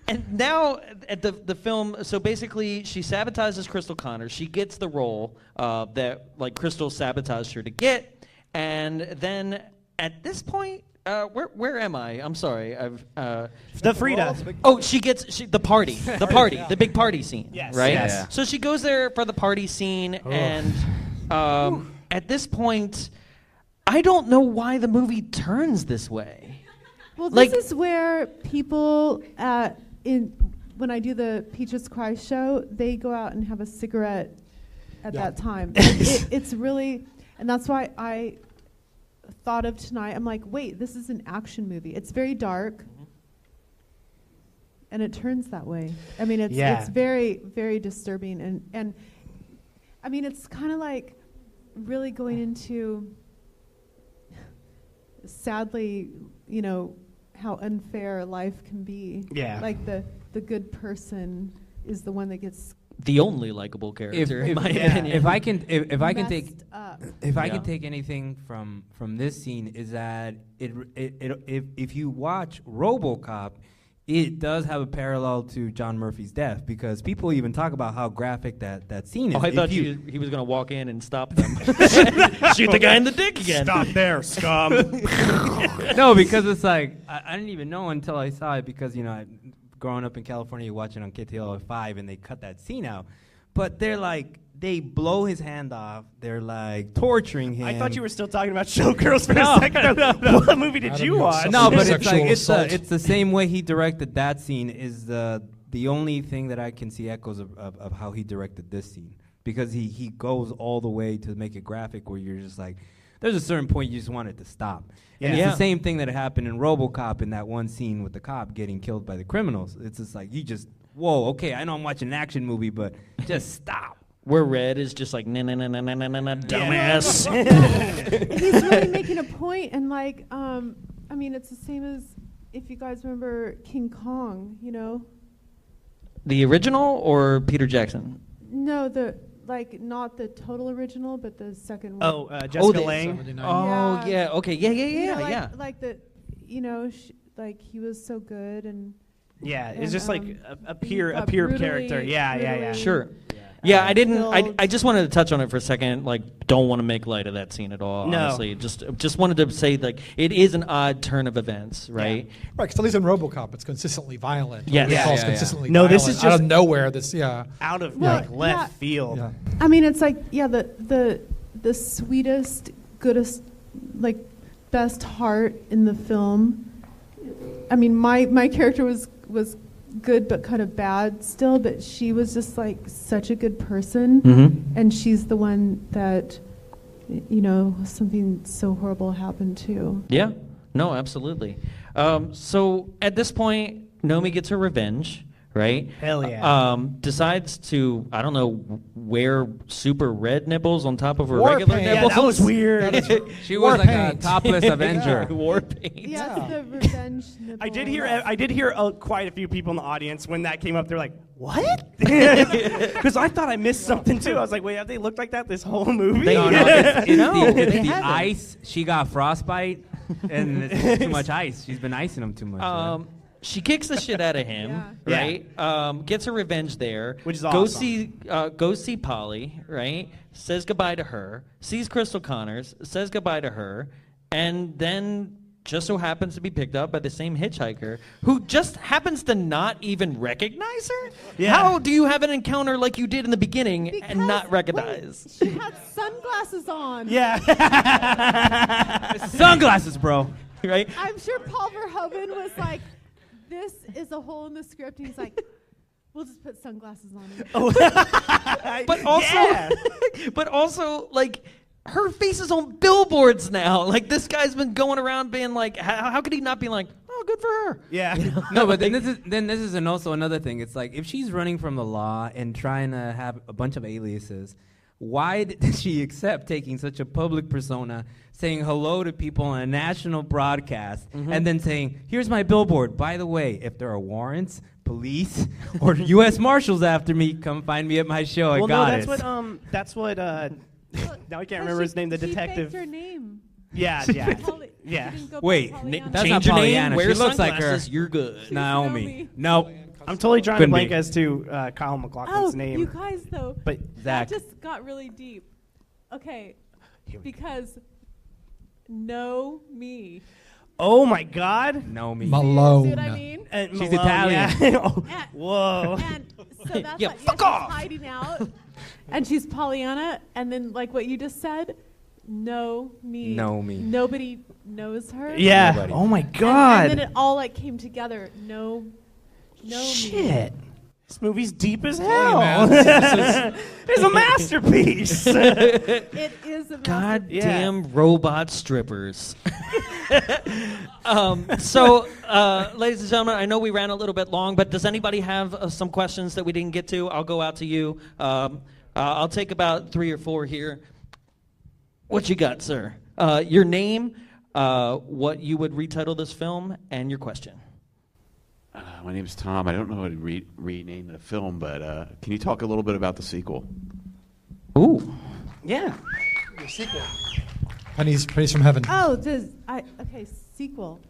and now at the film, so basically she sabotages Crystal Connors. She gets the role that like Crystal sabotaged her to get, and then at this point, where am I? I'm sorry. The Frida. Oh, she gets the party, the big party scene. Yes, right. yes. Yeah. So she goes there for the party scene, and at this point, I don't know why the movie turns this way. Well, Like- this is where people when I do the Peaches Cry show, they go out and have a cigarette at that time. It's really, and that's why I thought of tonight. I'm like, wait, this is an action movie. It's very dark. it turns that way. I mean, it's very, very disturbing, and I mean, it's kind of like really going into, sadly, how unfair life can be. Yeah. Like the good person is the one that gets the only likable character, in my opinion. If I can take anything from this scene, is that if you watch RoboCop, it does have a parallel to John Murphy's death, because people even talk about how graphic that scene is. Oh, I thought he was going to walk in and stop them. Shoot the guy in the dick again. Stop there, scum. No, because it's like, I didn't even know until I saw it, because, growing up in California, watching on KTLA 5, and they cut that scene out. But they're like, they blow his hand off. They're like torturing him. I thought you were still talking about Showgirls for a second. No. What movie did you watch? No, but it's like it's the same way he directed that scene is the only thing that I can see echoes of how he directed this scene, because he goes all the way to make it graphic, where you're just like, there's a certain point you just want it to stop. Yeah. And it's the same thing that happened in RoboCop in that one scene with the cop getting killed by the criminals. It's just like, you just, whoa, okay, I know I'm watching an action movie, but just stop. Where Red is just like, nah, dumbass. He's really making a point, and like, I mean, it's the same as if you guys remember King Kong, The original or Peter Jackson? No, not the total original, but the second one. Oh, Jessica Lange. Oh, yeah. Okay. Yeah. Like the, like he was so good, and it's just like a pure character. Yeah. Sure. Yeah, I just wanted to touch on it for a second. Like, don't want to make light of that scene at all. No. Honestly, just wanted to say, like, it is an odd turn of events, right? Yeah. Right, because at least in RoboCop, it's consistently violent. Yes. It's consistently no, violent. this is just out of nowhere. Out of left field. Yeah. I mean, it's like the sweetest, goodest, like best heart in the film. I mean, my character was good but kind of bad still, but she was just like such a good person, and she's the one that something so horrible happened to. Yeah, no, absolutely. So at this point, Nomi gets her revenge, right? Hell yeah. Decides to, I don't know, wear super red nipples on top of her War regular paint. nipples. Yeah, that was weird. She was like a topless Avenger. War paint. Yeah, the revenge nipple. I did hear quite a few people in the audience when that came up. They're like, "What?" Because I thought I missed something too. I was like, "Wait, have they looked like that this whole movie?" It's the ice. She got frostbite, and it's too much ice. She's been icing them too much. She kicks the shit out of him, right? Gets her revenge there. Which is awesome. Goes see Polly, right? Says goodbye to her. Sees Crystal Connors. Says goodbye to her. And then just so happens to be picked up by the same hitchhiker who just happens to not even recognize her? Yeah. How do you have an encounter like you did in the beginning and not recognize? Wait, she had sunglasses on. Yeah. Sunglasses, bro. Right? I'm sure Paul Verhoeven was like, this is a hole in the script. He's like, we'll just put sunglasses on him. But also, like, her face is on billboards now. Like, this guy's been going around being like, how could he not be like, oh, good for her? Yeah. No, but then this is also another thing. It's like, if she's running from the law and trying to have a bunch of aliases, why did she accept taking such a public persona, saying hello to people on a national broadcast, and then saying, here's my billboard. By the way, if there are warrants, police, or U.S. Marshals after me, come find me at my show. Well, I got no, that's what now I can't remember his name, the detective. She faked her name. Yeah. Yeah. Wait, that's not Change your name, Pollyanna. wear She looks like her. sunglasses, you're good. Naomi. Nope. I'm totally drawing a Couldn't blank be. as to Kyle MacLachlan's name. You guys, though, But that Zach. just got really deep. Okay, because know me. Oh my God. Naomi. Malone. See what I mean? She's Italian. Yeah. And- Whoa. And so that's Yeah, like, fuck she's off. hiding out, and she's Pollyanna, and then like what you just said, know me. Know me. Nobody knows her. Yeah. Nobody. Oh my And God. then it all like came together. Know me. Shit. This movie's deep as Hey, hell. man. It's a masterpiece. It is a Goddamn robot strippers. Ladies and gentlemen, I know we ran a little bit long, but does anybody have some questions that we didn't get to? I'll go out to you. I'll take about 3 or 4 here. What you got, sir? Your name, what you would retitle this film, and your question. My name's Tom. I don't know how to rename the film, but can you talk a little bit about the sequel? Ooh. Yeah. The sequel. Pennies from Heaven. Oh, okay, sequel.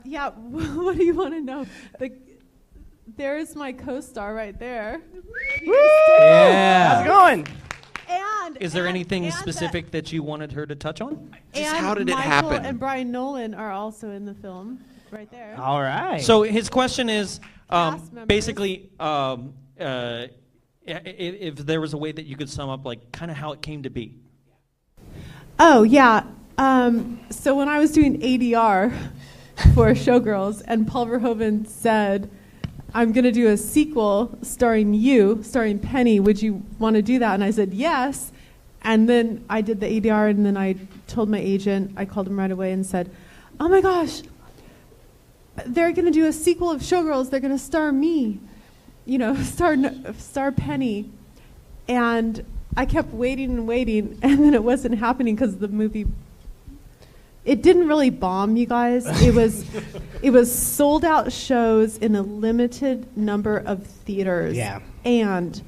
Yeah, what do you want to know? There's my co-star right there. Yeah. How's it going? Is there anything specific that you wanted her to touch on? Just how did it Michael happen? And Brian Nolan are also in the film, right there. All right. So his question is members. basically if there was a way that you could sum up like kind of how it came to be. Oh, yeah. So when I was doing ADR for Showgirls, and Paul Verhoeven said, I'm going to do a sequel starring Penny. Would you want to do that? And I said, yes. And then I did the ADR, and then I told my agent, I called him right away and said, oh my gosh, they're going to do a sequel of Showgirls. They're going to star me, star Penny. And I kept waiting and waiting, and then it wasn't happening because the movie, it didn't really bomb, you guys. It was sold out shows in a limited number of theaters. Yeah. And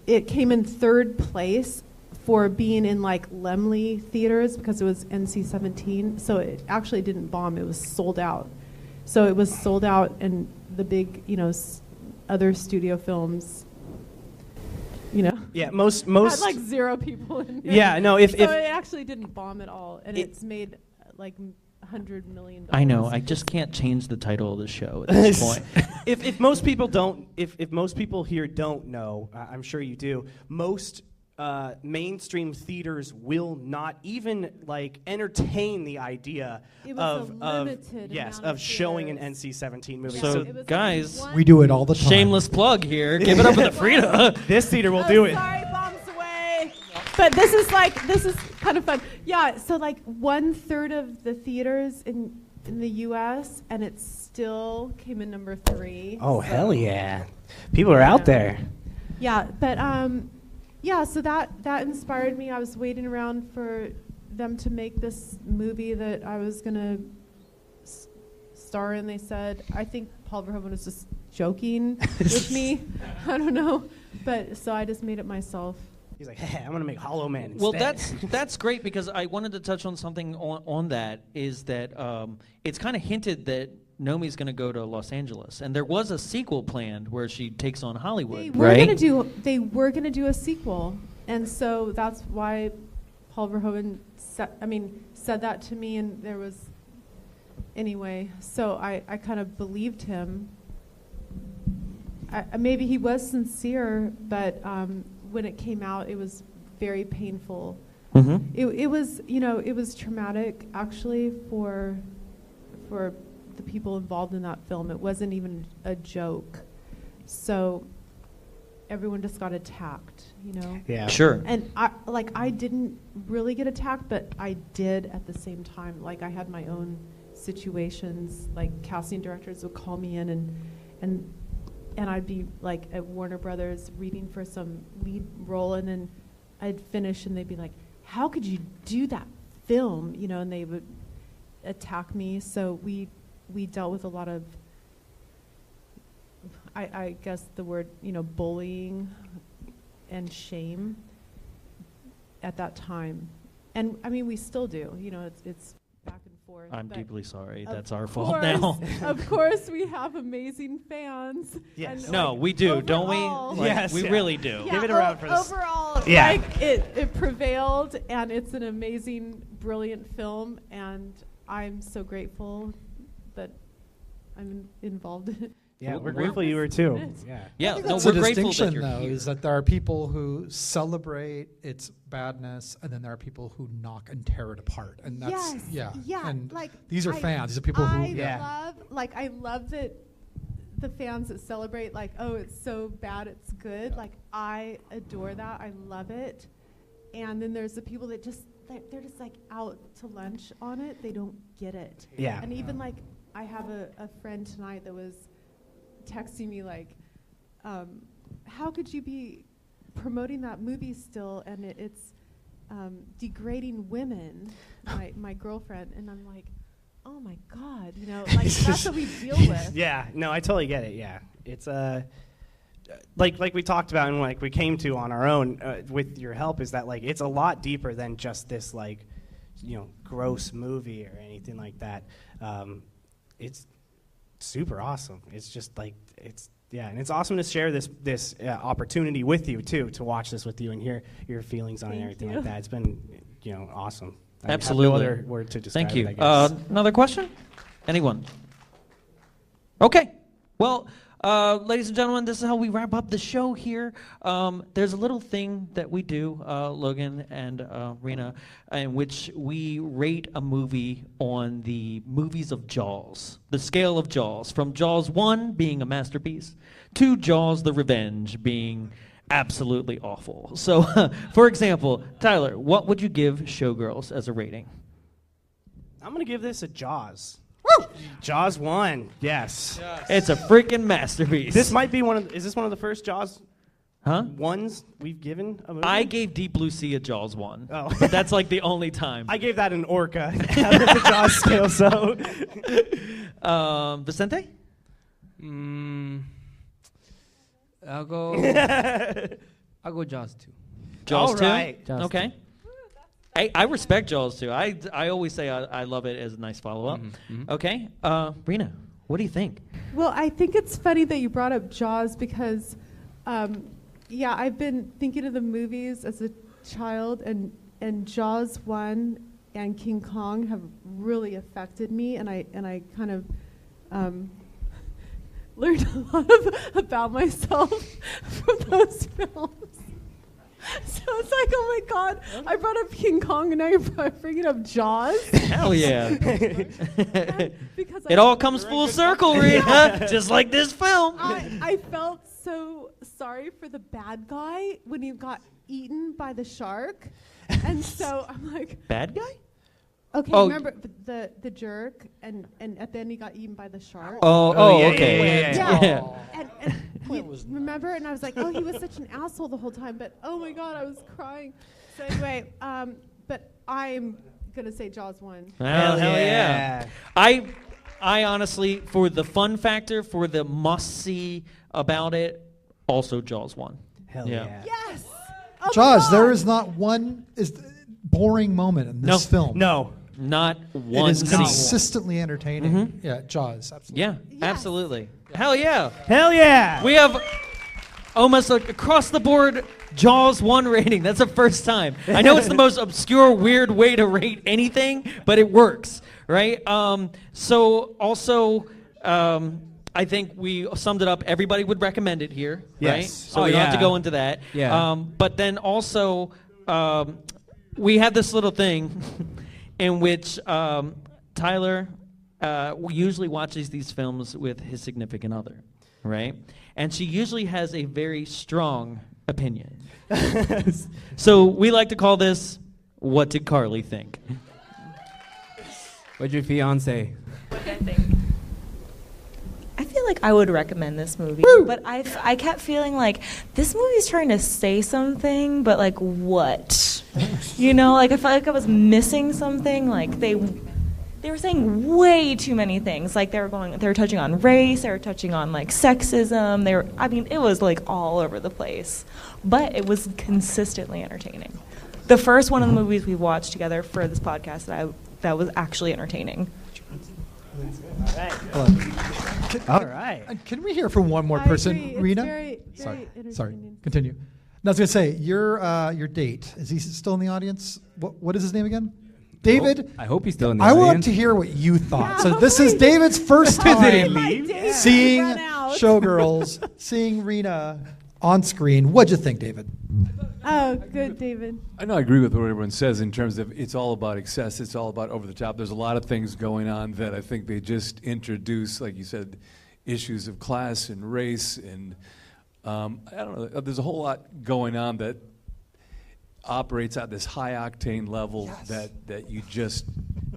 it came in 3rd place for being in like Lemley theaters because it was NC-17. So it actually didn't bomb. It was sold out. So it was sold out, and the big, other studio films, Yeah, most had like 0 people in it. Yeah, no, so it actually didn't bomb at all, and it's made like $100 million. I know. I just can't change the title of the show at this point. if most people don't, if most people here don't know, I'm sure you do. Most mainstream theaters will not even like entertain the idea of showing an NC-17 movie. So guys, we do it all the time. Shameless plug here. Give it up for the Frida. This theater will do it. Sorry, bombs away. But this is kind of fun. Yeah, so like 1/3 of the theaters in the U.S. and it still came in number 3. Oh, hell yeah. People are out there. Yeah, but yeah, so that inspired me. I was waiting around for them to make this movie that I was going to star in. They said, I think Paul Verhoeven was just joking with me. I don't know. But so I just made it myself. He's like, hey, I'm going to make Hollow Man instead. Well, that's great because I wanted to touch on something on that is that it's kind of hinted that Nomi's going to go to Los Angeles, and there was a sequel planned where she takes on Hollywood. They were going to do a sequel, and so that's why Paul Verhoeven said that to me, and there was anyway. So I kind of believed him. Maybe he was sincere, but when it came out, it was very painful. Mm-hmm. It was traumatic actually for the people involved in that film. It wasn't even a joke. So everyone just got attacked, Yeah. Sure. And I didn't really get attacked, but I did at the same time. Like I had my own situations, like casting directors would call me in and I'd be like at Warner Brothers reading for some lead role, and then I'd finish and they'd be like, how could you do that film? And they would attack me. So we dealt with a lot of, I guess the word, bullying and shame at that time. And I mean, we still do, it's back and forth. I'm deeply sorry. That's our course, fault now. Of course, we have amazing fans. Yes. And, No, we do, don't we? Yes, we yeah. really do. Yeah, Give it a round for this. Overall, Yeah. it prevailed, and it's an amazing, brilliant film, and I'm so grateful that I'm involved in it. Yeah, we're grateful you were too. Yeah. Yeah, I think no, that's we're the grateful distinction, that you're though, here. is that there are people who celebrate its badness, and then there are people who knock and tear it apart. And that's Yeah. And Like these are fans. These are people who. I love that the fans that celebrate, like, oh, it's so bad, it's good. Like, I adore that. I love it. And then there's the people that just, they're just like out to lunch on it. They don't get it. Yeah. And even like, I have a friend tonight that was texting me like, how could you be promoting that movie still? And it's degrading women, my girlfriend. And I'm like, oh my God, you know, like that's what we deal with. Yeah, no, I totally get it. Yeah, it's like we talked about and like we came to on our own with your help is that like it's a lot deeper than just this like, you know, gross movie or anything like that. It's super awesome. It's just like and it's awesome to share this opportunity with you too, to watch this with you and hear your feelings on it and everything like that. It's been, you know, awesome. Absolutely. I have no other word to describe Thank you. it, I guess. Another question? Anyone? Okay. Well, ladies and gentlemen, this is how we wrap up the show here. There's a little thing that we do, Logan and Rena, in which we rate a movie on the movies of Jaws, the scale of Jaws, from Jaws 1 being a masterpiece to Jaws the Revenge being absolutely awful. So, for example, Tyler, what would you give Showgirls as a rating? I'm going to give this a Jaws. Woo! Jaws 1, yes. It's a freaking masterpiece. This might be is this one of the first Jaws ones we've given a movie? I gave Deep Blue Sea a Jaws 1. Oh. But that's like the only time. I gave that an orca out of the Jaws scale, so. Vicente? I'll go Jaws 2. Jaws 2? Right. Jaws okay. 2. I respect Jaws 2. I always say I love it as a nice follow-up. Okay. Rena, what do you think? Well, I think it's funny that you brought up Jaws because, I've been thinking of the movies as a child, and Jaws 1 and King Kong have really affected me, and I kind of learned a lot about myself from those films. So it's like, oh my God, I brought up King Kong and now you're bringing up Jaws. Hell yeah. Because it all comes full circle, Rena, just like this film. I felt so sorry for the bad guy when he got eaten by the shark. And so I'm like... Bad guy? Okay, remember the jerk, and at the end he got eaten by the shark. Okay. Yeah. And remember? And I was like, oh, he was such an asshole the whole time. But oh my God, I was crying. So anyway, but I'm gonna say Jaws 1. Hell yeah. I honestly, for the fun factor, for the must-see about it, also Jaws 1. Hell yeah. Yes. Oh Jaws, there is not one boring moment in this film. No. Not one. It is consistently entertaining. Yeah, Jaws, absolutely. Yeah, absolutely. Hell yeah. Hell yeah. We have almost like across the board Jaws 1 rating. That's the first time. I know it's the most obscure, weird way to rate anything, but it works, right? So also, I think we summed it up. Everybody would recommend it here, right? So we don't have to go into that. Yeah. But then also, we have this little thing in which Tyler usually watches these films with his significant other, right? And she usually has a very strong opinion. So we like to call this, what did Carly think? What'd your fiance? What did I think? I feel like I would recommend this movie, but I kept feeling like this movie's trying to say something, but like what? You know, like I felt like I was missing something. Like they were saying way too many things. Like they were touching on race, they were touching on like sexism. It was like all over the place, but it was consistently entertaining. The first one of the movies we watched together for this podcast that was actually entertaining. All right. Can we hear from one more person? I agree. Rena? Very Sorry. Continue. No, I was going to say, your date, is he still in the audience? What is his name again? David? I hope he's still in the I audience. want to hear what you thought. So this is David's first time seeing Showgirls, seeing Rena on screen. What'd you think, David? Oh, good, David. I know I agree with what everyone says in terms of it's all about excess, it's all about over the top. There's a lot of things going on that I think they just introduce, like you said, issues of class and race, and I don't know. There's a whole lot going on that operates at this high octane level that you just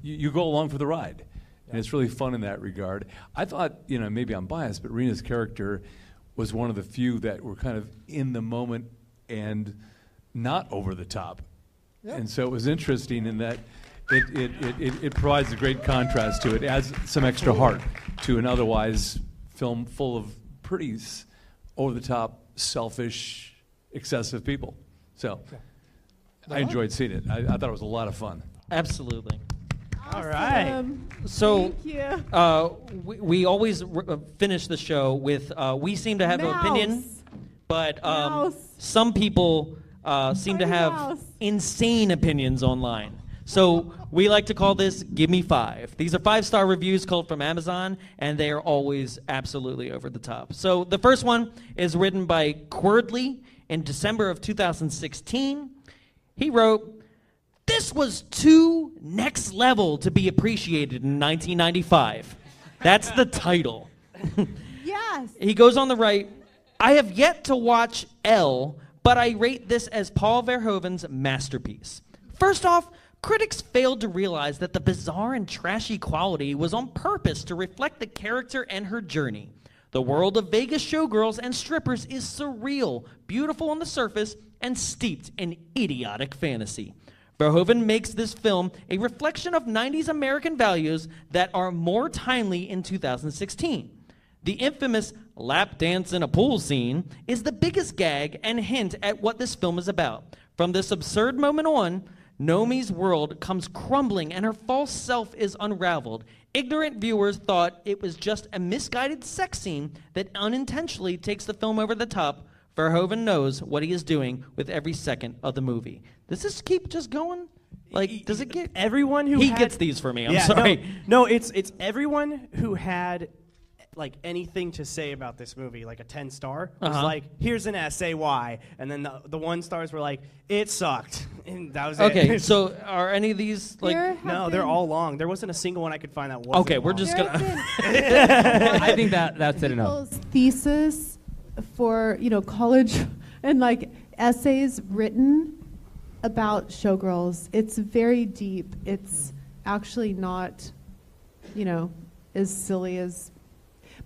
you go along for the ride, and it's really fun in that regard. I thought, you know, maybe I'm biased, but Rena's character was one of the few that were kind of in the moment and not over the top. Yep. And so it was interesting in that it provides a great contrast to it, adds some extra heart to an otherwise film full of pretty over-the-top, selfish, excessive people. So I enjoyed seeing it. I thought it was a lot of fun. Absolutely. All right. So Thank you. we always finish the show with we seem to have an opinion, but some people seem to have insane opinions online. So we like to call this Give Me 5. These are 5-star reviews called from Amazon, and they are always absolutely over the top. So the first one is written by Querdley in December of 2016. He wrote, "This was too next level to be appreciated in 1995. That's the title. Yes. He goes on the right, "I have yet to watch Elle, but I rate this as Paul Verhoeven's masterpiece. First off, critics failed to realize that the bizarre and trashy quality was on purpose to reflect the character and her journey. The world of Vegas showgirls and strippers is surreal, beautiful on the surface, and steeped in idiotic fantasy. Verhoeven makes this film a reflection of 90s American values that are more timely in 2016. The infamous lap dance in a pool scene is the biggest gag and hint at what this film is about. From this absurd moment on, Nomi's world comes crumbling and her false self is unraveled. Ignorant viewers thought it was just a misguided sex scene that unintentionally takes the film over the top. Verhoeven knows what he is doing with every second of the movie." Does this keep just going? Like, does it get... Everyone who He had, gets these for me, I'm sorry. No, it's everyone who had like anything to say about this movie, like a 10-star, was like, here's an essay why, and then the 1-stars were like, it sucked, and that was it. Okay, so are any of these like... No, they're all long. There wasn't a single one I could find that wasn't Okay, we're long. just gonna... I think that's it enough. People's thesis for, you know, college and like essays written about showgirls. It's very deep. It's actually not, you know, as silly as...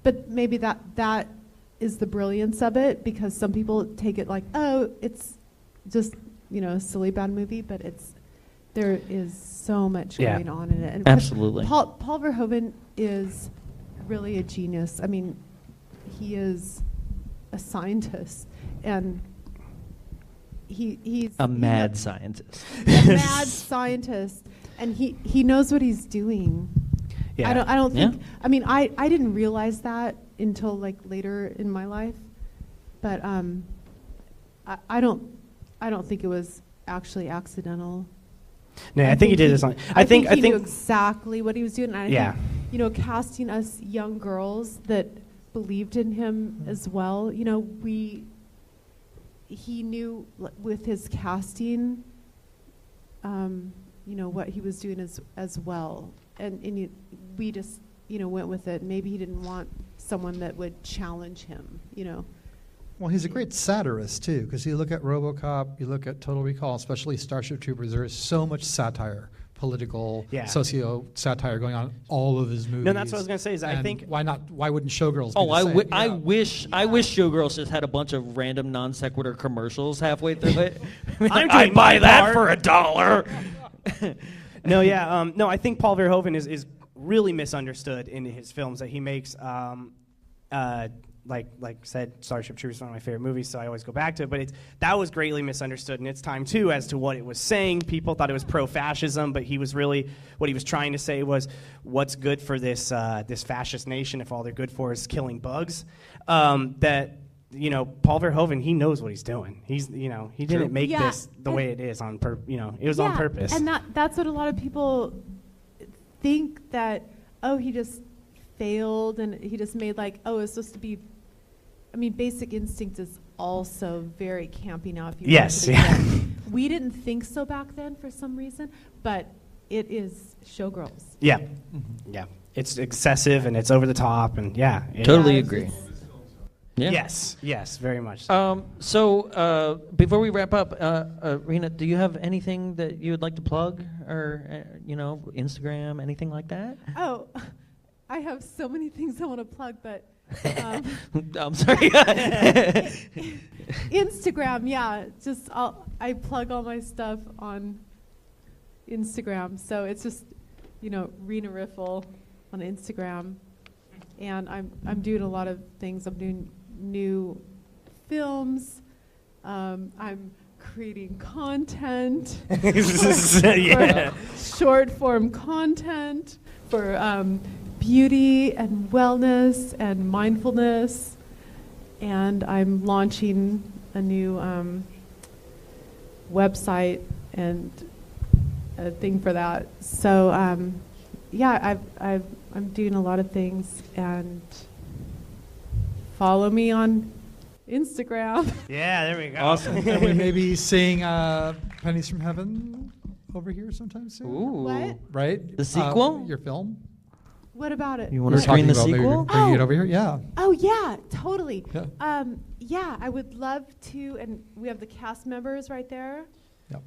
But maybe that is the brilliance of it, because some people take it like, oh, it's just, you know, a silly bad movie, but there is so much going on in it. And absolutely. Paul Verhoeven is really a genius. I mean, he is a scientist, and he's a mad scientist. A mad scientist, and he knows what he's doing. Yeah. I don't think. I mean, I didn't realize that until like later in my life, but I don't think it was actually accidental. No, I think he did this on. I think he knew exactly what he was doing. And I think, you know, casting us young girls that believed in him as well. You know, he knew with his casting, you know, what he was doing as well. And we just, you know, went with it. Maybe he didn't want someone that would challenge him, you know. Well, he's a great satirist, too, because you look at RoboCop, you look at Total Recall, especially Starship Troopers, there is so much satire, political, socio-satire going on in all of his movies. No, that's what I was going to say, is I think... Why wouldn't Showgirls Oh, be the same? I wish Showgirls just had a bunch of random non sequitur commercials halfway through it. I'd buy that for $1. No, no, I think Paul Verhoeven is really misunderstood in his films that he makes. Like said, Starship Troopers is one of my favorite movies, so I always go back to it. But that was greatly misunderstood in its time too, as to what it was saying. People thought it was pro-fascism, but he was really, what he was trying to say was, what's good for this this fascist nation if all they're good for is killing bugs? That, you know, Paul Verhoeven, he knows what he's doing. He's, you know, he didn't make this the way it is on you know, it was on purpose. And that's what a lot of people think, that, oh, he just failed and he just made like, oh, it's supposed to be. I mean, Basic Instinct is also very campy now. If you yes, we didn't think so back then for some reason, but it is Showgirls. Yeah, it's excessive and it's over the top, and Totally agree. Yeah. Yes, very much. So before we wrap up, Rena, do you have anything that you would like to plug, or Instagram, anything like that? Oh, I have so many things I want to plug, but I'm sorry. Instagram, just I plug all my stuff on Instagram, so it's just Rena Riffel on Instagram, and I'm doing a lot of things. I'm doing new films. I'm creating content, short form content for beauty and wellness and mindfulness, and I'm launching a new website and a thing for that. So I'm doing a lot of things, and follow me on Instagram. Yeah, there we go. Awesome. And we may be seeing Pennies from Heaven over here sometime soon. Ooh. What? Right? The sequel? Your film? What about it? You want to screen the sequel? Bringing it over here? Yeah. Oh yeah, totally. Yeah. I would love to, and we have the cast members right there. Yep.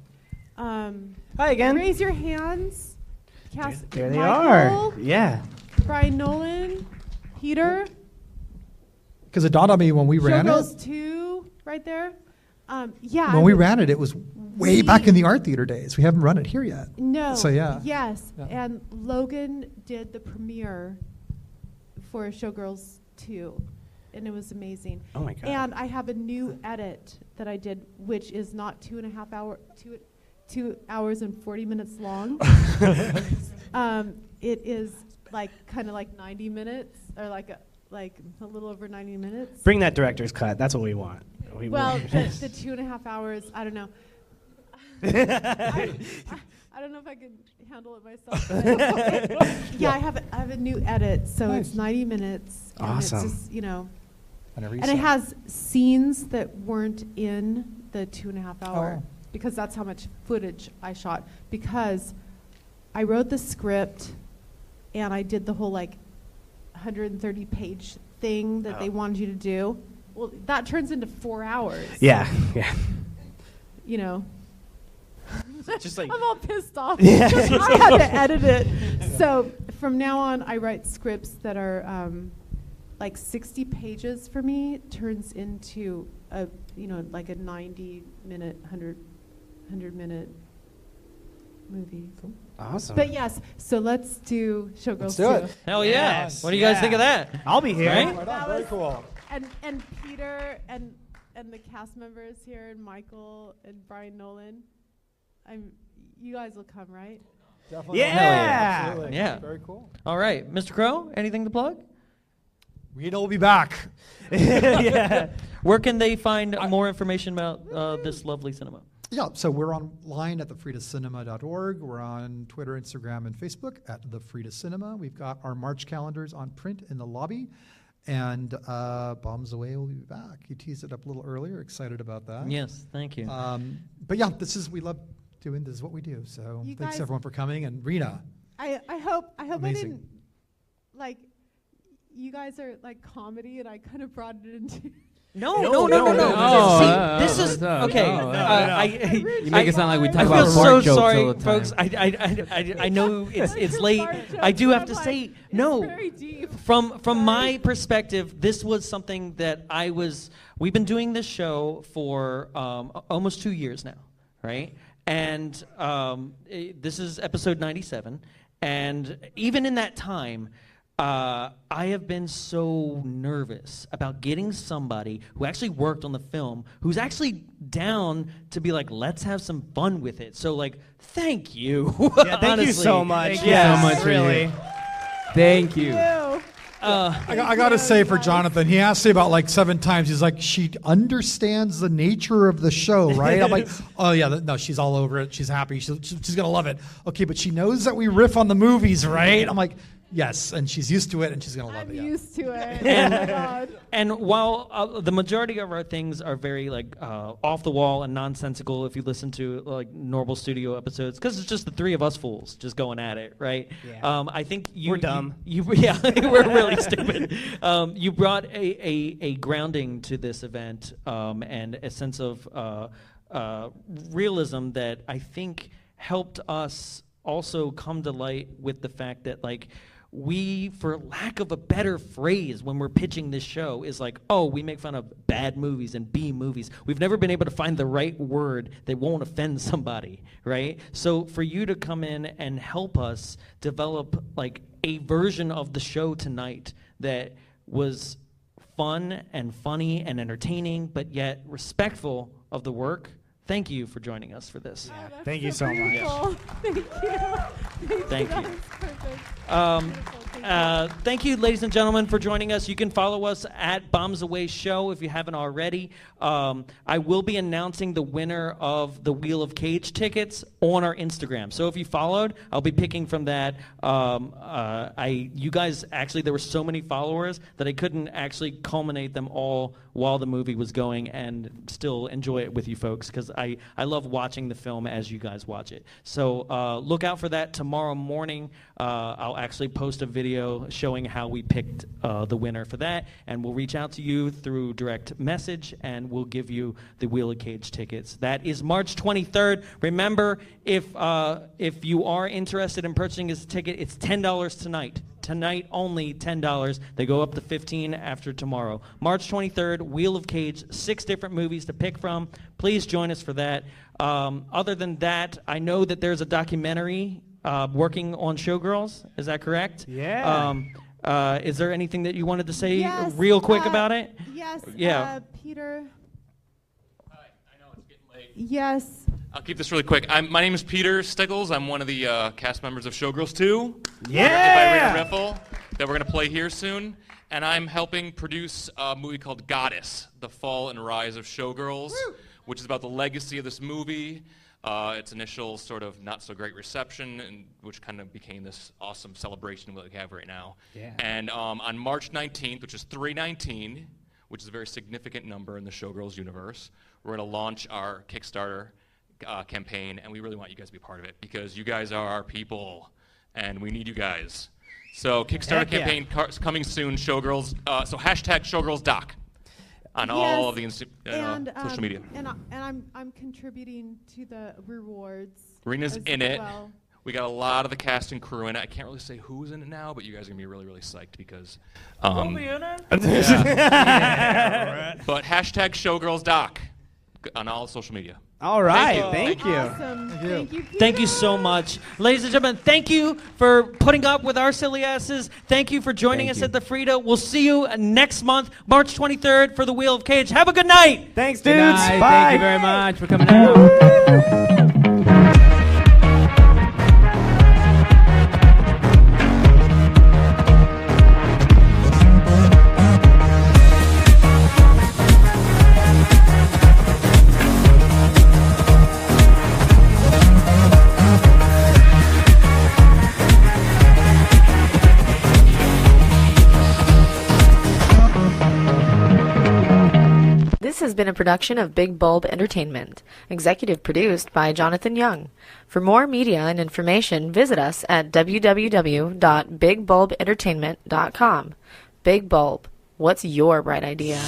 Hi again. Raise your hands. Cast. There they Michael, are. Yeah. Brian Nolan, Peter. Because it dawned on me when we ran Showgirls it. 2, right there. When we ran it, it was way back in the art theater days. We haven't run it here yet. No. So yeah. Yes. Yeah. And Logan did the premiere for Showgirls 2, and it was amazing. Oh my God. And I have a new edit that I did, which is not 2.5 hours, 2 hours and 40 minutes long. It is kind of like 90 minutes, or like a little over 90 minutes. Bring that director's cut. That's what we want. The 2.5 hours, I don't know. I don't know if I could handle it myself. I have a new edit, so Nice. it's 90 minutes. Awesome. And it's just, Whenever you and say. it has scenes that weren't in the 2.5 hour, Oh. because that's how much footage I shot. Because I wrote the script, and I did the whole 130-page thing that they wanted you to do. Well, that turns into 4 hours. Yeah. Just I'm all pissed off. Yeah. I had to edit it. So from now on, I write scripts that are 60 pages for me. Turns into a 90-minute, 100-minute movie. Cool. Awesome. But yes, so let's do Showgirls Let's do it. 2. Hell yeah. Yes. What do you guys think of that? I'll be here. Right? Right on, very cool. And Peter and the cast members here, and Michael and Brian Nolan. You guys will come, right? Definitely. Yeah. Absolutely. Yeah. Very cool. All right. Mr. Crow, anything to plug? Rena will be back. Yeah. Where can they find more information about this lovely cinema? Yeah, so we're online at thefridacinema.org. We're on Twitter, Instagram, and Facebook at The Frida Cinema. We've got our March calendars on print in the lobby. And Bombs Away will be back. You teased it up a little earlier. Excited about that. Yes, thank you. But yeah, we love doing this is what we do. So You thanks guys- everyone for coming. And Rena, I hope Amazing. I didn't you guys are comedy, and I kind of brought it into. No. No. See, this is okay. You make it sound like we talk I about feel so fart jokes sorry, all the time. folks. I know it's late. Fart jokes, I do but have I'm to like, say it's no. very deep. From my perspective, this was something that we've been doing this show for almost 2 years now, right? And this is episode 97, and even in that time, I have been so nervous about getting somebody who actually worked on the film, who's actually down to be let's have some fun with it. So, thank you. Yeah, thank Honestly. you so much. Thank you so much, really. Thank you. I got to say for Jonathan, he asked me about 7 times. He's like, she understands the nature of the show, right? I'm like, oh yeah, no, she's all over it. She's happy. She's going to love it. Okay, but she knows that we riff on the movies, right? I'm like, Yes, and she's used to it, and she's going to love it. I'm used to it. And- oh my God. And while the majority of our things are very like off the wall and nonsensical, if you listen to like normal studio episodes, because it's just the three of us fools just going at it, right? Yeah. I think We're dumb. Yeah, we're really stupid. You brought a grounding to this event and a sense of realism that I think helped us also come to light with the fact that like. We, for lack of a better phrase, when we're pitching this show, is like, oh, we make fun of bad movies and B movies. We've never been able to find the right word that won't offend somebody, right? So for you to come in and help us develop like a version of the show tonight that was fun and funny and entertaining, but yet respectful of the work. Thank you for joining us for this. Oh, that's Thank you so much. beautiful. Thank you. Thank you. That was perfect. Thank you, ladies and gentlemen, for joining us. You can follow us at Bombs Away Show if you haven't already. I will be announcing the winner of the Wheel of Cage tickets on our Instagram. So if you followed, I'll be picking from that. You guys, actually, there were so many followers that I couldn't actually culminate them all while the movie was going and still enjoy it with you folks, because I love watching the film as you guys watch it. So look out for that tomorrow morning. I'll actually post a video showing how we picked the winner for that, and we'll reach out to you through direct message, and we'll give you the Wheel of Cage tickets. That is March 23rd. Remember, if you are interested in purchasing this ticket, it's $10 tonight. Tonight only $10. They go up to $15 after tomorrow. March 23rd, Wheel of Cage, 6 different movies to pick from. Please join us for that. Other than that, I know that there's a documentary working on Showgirls. Is that correct? Yeah. Is there anything that you wanted to say Yes, real quick about it? Yes. Yeah. Peter. Hi, I know it's getting late. Yes. I'll keep this really quick. My name is Peter Stickles. I'm one of the cast members of Showgirls 2. Yeah! Directed by Rena Riffel, that we're going to play here soon. And I'm helping produce a movie called Goddess, The Fall and Rise of Showgirls, which is about the legacy of this movie, its initial sort of not-so-great reception, and which kind of became this awesome celebration that we have right now. Yeah. And on March 19th, which is 319, which is a very significant number in the Showgirls universe, we're going to launch our Kickstarter campaign, and we really want you guys to be part of it, because you guys are our people, and we need you guys. So Kickstarter campaign coming soon, Showgirls, so hashtag ShowgirlsDoc on all of the social media. And I'm contributing to the rewards. Rena's as in it. well. We got a lot of the cast and crew in it. I can't really say who's in it now, but you guys are going to be really, really psyched because... We'll be in it? Yeah. But hashtag ShowgirlsDoc on all social media. All right, thank you. Awesome. Thank you. Peter. Thank you so much. Ladies and gentlemen, thank you for putting up with our silly asses. Thank you for joining us at the Frida. We'll see you next month, March 23rd, for the Wheel of Cage. Have a good night. Thanks, Good dudes. night. Bye. Thank you very much for coming out. This has been a production of Big Bulb Entertainment, executive produced by Jonathan Young. For more media and information, visit us at www.bigbulbentertainment.com. Big Bulb, what's your bright idea?